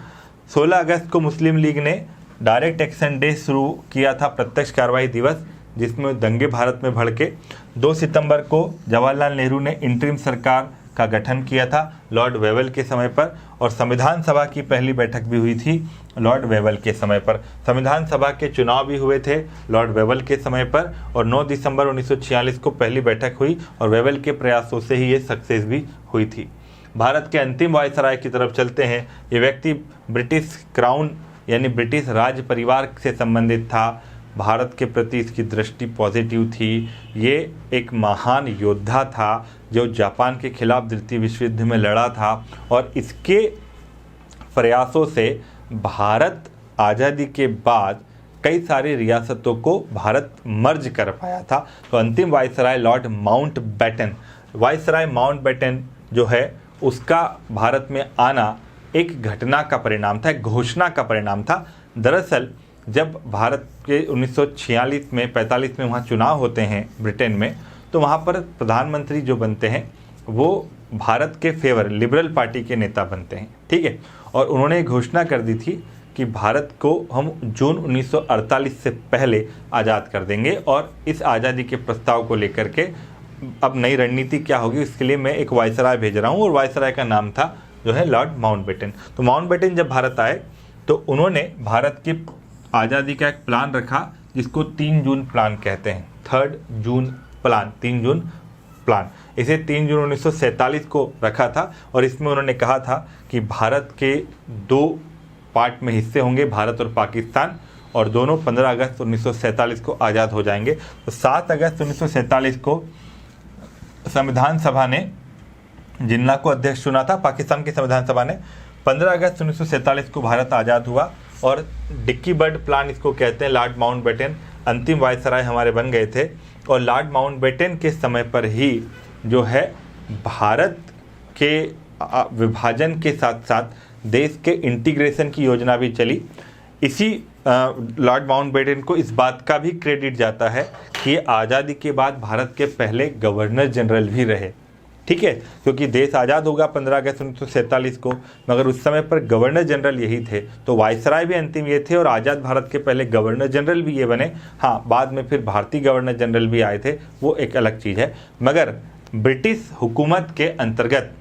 16 अगस्त को मुस्लिम लीग ने डायरेक्ट एक्शन डे शुरू किया था, प्रत्यक्ष कार्रवाई दिवस, जिसमें दंगे भारत में भड़के। 2 सितंबर को जवाहरलाल नेहरू ने इंटरिम सरकार का गठन किया था लॉर्ड वेवेल के समय पर, और संविधान सभा की पहली बैठक भी हुई थी लॉर्ड वेवेल के समय पर। संविधान सभा के चुनाव भी हुए थे लॉर्ड वेवेल के समय पर, और 9 दिसंबर 1946 को पहली बैठक हुई, और वेवेल के प्रयासों से ही ये सक्सेस भी हुई थी। भारत के अंतिम वायसराय की तरफ चलते हैं। ये व्यक्ति ब्रिटिश क्राउन यानी ब्रिटिश राज परिवार से संबंधित था। भारत के प्रति इसकी दृष्टि पॉजिटिव थी। ये एक महान योद्धा था जो जापान के खिलाफ द्वितीय विश्व युद्ध में लड़ा था, और इसके प्रयासों से भारत आज़ादी के बाद कई सारी रियासतों को भारत मर्ज कर पाया था। तो अंतिम viceroy Lord Mountbatten, viceroy Mountbatten जो है उसका भारत में आना एक घटना का परिणाम था, एक घोषणा का परिणाम था। दरअसल जब भारत के 1946 में 45 में वहाँ चुनाव होते हैं ब्रिटेन में, तो वहाँ पर प्रधानमंत्री जो बनते हैं वो भारत के फेवर लिबरल पार्टी के नेता बनते हैं। ठीक है, और उन्होंने घोषणा कर दी थी कि भारत को हम जून 1948 से पहले आज़ाद कर देंगे, और इस आज़ादी के प्रस्ताव को लेकर के अब नई रणनीति क्या होगी इसके लिए मैं एक वायसराय भेज रहा हूँ, और वायसराय का नाम था जो है लॉर्ड माउंटबेटन। तो माउंटबेटन जब भारत आए तो उन्होंने भारत की आज़ादी का एक प्लान रखा जिसको 3 जून प्लान कहते हैं, 3 जून प्लान, 3 जून प्लान। इसे 3 जून 1947 को रखा था, और इसमें उन्होंने कहा था कि भारत के 2 पार्ट में हिस्से होंगे, भारत और पाकिस्तान, और दोनों 15 अगस्त 1947 को आज़ाद हो जाएंगे। तो 7 अगस्त 1947 को संविधान सभा ने जिन्ना को अध्यक्ष चुना था, पाकिस्तान की संविधान सभा ने। 15 अगस्त 1947 को भारत आज़ाद हुआ, और डिक्की बर्ड प्लान इसको कहते हैं। लॉर्ड माउंटबेटन अंतिम वायसराय हमारे बन गए थे, और लॉर्ड माउंटबेटन के समय पर ही जो है भारत के विभाजन के साथ साथ देश के इंटीग्रेशन की योजना भी चली। इसी लॉर्ड माउंटबेटन को इस बात का भी क्रेडिट जाता है कि ये आज़ादी के बाद भारत के पहले गवर्नर जनरल भी रहे। ठीक है, क्योंकि देश आज़ाद होगा 15 अगस्त 1947 को, मगर उस समय पर गवर्नर जनरल यही थे। तो वायसराय भी अंतिम ये थे, और आज़ाद भारत के पहले गवर्नर जनरल भी ये बने। हाँ, बाद में फिर भारतीय गवर्नर जनरल भी आए थे, वो एक अलग चीज़ है। मगर ब्रिटिश हुकूमत के अंतर्गत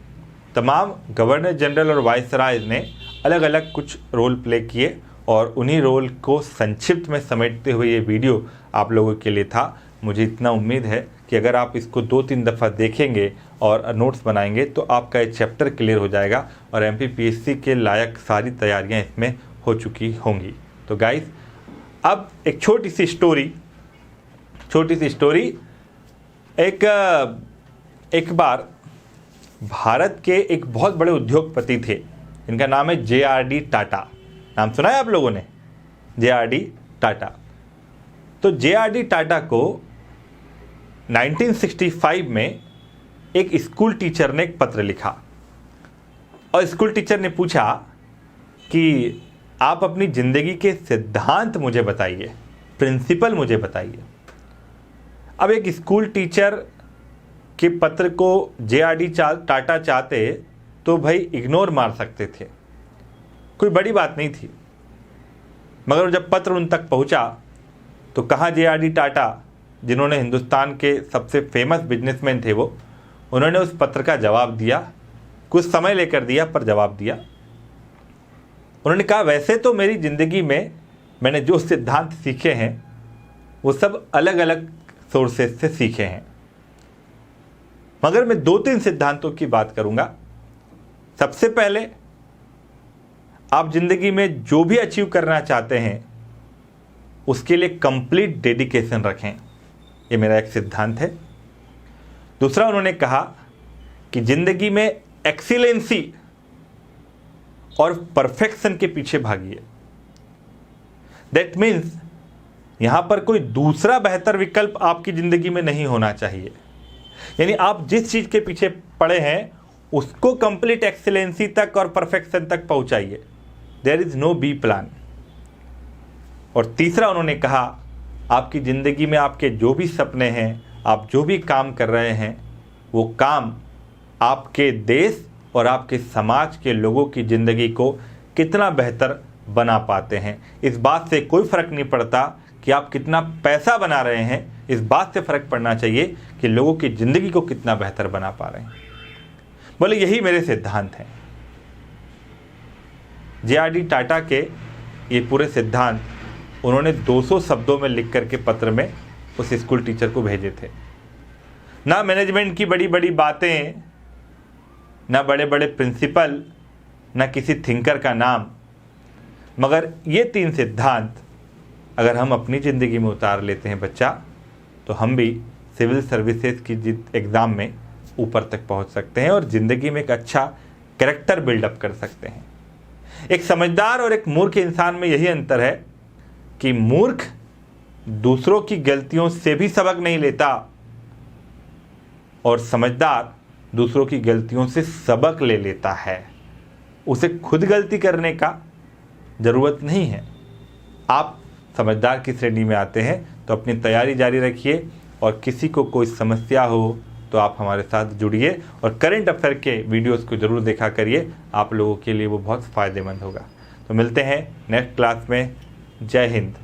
तमाम गवर्नर जनरल और वायसराय ने अलग अलग कुछ रोल प्ले किए, और उन्हीं रोल को संक्षिप्त में समेटते हुए ये वीडियो आप लोगों के लिए था। मुझे इतना उम्मीद है कि अगर आप इसको 2-3 दफ़ा देखेंगे और नोट्स बनाएंगे तो आपका ये चैप्टर क्लियर हो जाएगा, और MPPSC के लायक सारी तैयारियां इसमें हो चुकी होंगी। तो गाइस, अब एक छोटी सी स्टोरी। एक बार भारत के एक बहुत बड़े उद्योगपति थे, इनका नाम है JRD टाटा। नाम सुना है आप लोगों ने? JRD टाटा। तो JRD टाटा को 1965 में एक स्कूल टीचर ने एक पत्र लिखा, और स्कूल टीचर ने पूछा कि आप अपनी ज़िंदगी के सिद्धांत मुझे बताइए, प्रिंसिपल मुझे बताइए। अब एक स्कूल टीचर के पत्र को JRD टाटा चाहते तो भाई इग्नोर मार सकते थे, कोई बड़ी बात नहीं थी। मगर जब पत्र उन तक पहुंचा तो कहाँ JRD टाटा, जिन्होंने हिंदुस्तान के सबसे फेमस बिजनेसमैन थे वो, उन्होंने उस पत्र का जवाब दिया। कुछ समय लेकर दिया, पर जवाब दिया। उन्होंने कहा, वैसे तो मेरी ज़िंदगी में मैंने जो सिद्धांत सीखे हैं वो सब अलग अलग सोर्सेस से सीखे हैं, मगर मैं 2-3 सिद्धांतों की बात करूंगा। सबसे पहले, आप जिंदगी में जो भी अचीव करना चाहते हैं उसके लिए कंप्लीट डेडिकेशन रखें, ये मेरा एक सिद्धांत है। दूसरा, उन्होंने कहा कि जिंदगी में एक्सीलेंसी और परफेक्शन के पीछे भागिए। दैट मीन्स यहां पर कोई दूसरा बेहतर विकल्प आपकी जिंदगी में नहीं होना चाहिए, यानी आप जिस चीज के पीछे पड़े हैं उसको कंप्लीट एक्सीलेंसी तक और परफेक्शन तक पहुंचाइए। There is no B plan. और तीसरा, उन्होंने कहा आपकी जिंदगी में आपके जो भी सपने हैं, आप जो भी काम कर रहे हैं, वो काम आपके देश और आपके समाज के लोगों की ज़िंदगी को कितना बेहतर बना पाते हैं। इस बात से कोई फ़र्क नहीं पड़ता कि आप कितना पैसा बना रहे हैं, इस बात से फ़र्क पड़ना चाहिए कि लोगों की ज़िंदगी को कितना बेहतर बना पा रहे हैं। बोले यही मेरे सिद्धांत हैं। जे.आर.डी. टाटा के ये पूरे सिद्धांत उन्होंने 200 शब्दों में लिख करके पत्र में उस स्कूल टीचर को भेजे थे। ना मैनेजमेंट की बड़ी बड़ी बातें, ना बड़े बड़े प्रिंसिपल, ना किसी थिंकर का नाम, मगर ये 3 सिद्धांत अगर हम अपनी ज़िंदगी में उतार लेते हैं बच्चा, तो हम भी सिविल सर्विसेज की एग्ज़ाम में ऊपर तक पहुंच सकते हैं और ज़िंदगी में एक अच्छा कैरेक्टर बिल्डअप कर सकते हैं। एक समझदार और एक मूर्ख इंसान में यही अंतर है कि मूर्ख दूसरों की गलतियों से भी सबक नहीं लेता और समझदार दूसरों की गलतियों से सबक ले लेता है। उसे खुद गलती करने का ज़रूरत नहीं है। आप समझदार की श्रेणी में आते हैं तो अपनी तैयारी जारी रखिए, और किसी को कोई समस्या हो तो आप हमारे साथ जुड़िए और करंट अफेयर के वीडियोस को ज़रूर देखा करिए, आप लोगों के लिए वो बहुत फ़ायदेमंद होगा। तो मिलते हैं नेक्स्ट क्लास में। जय हिंद।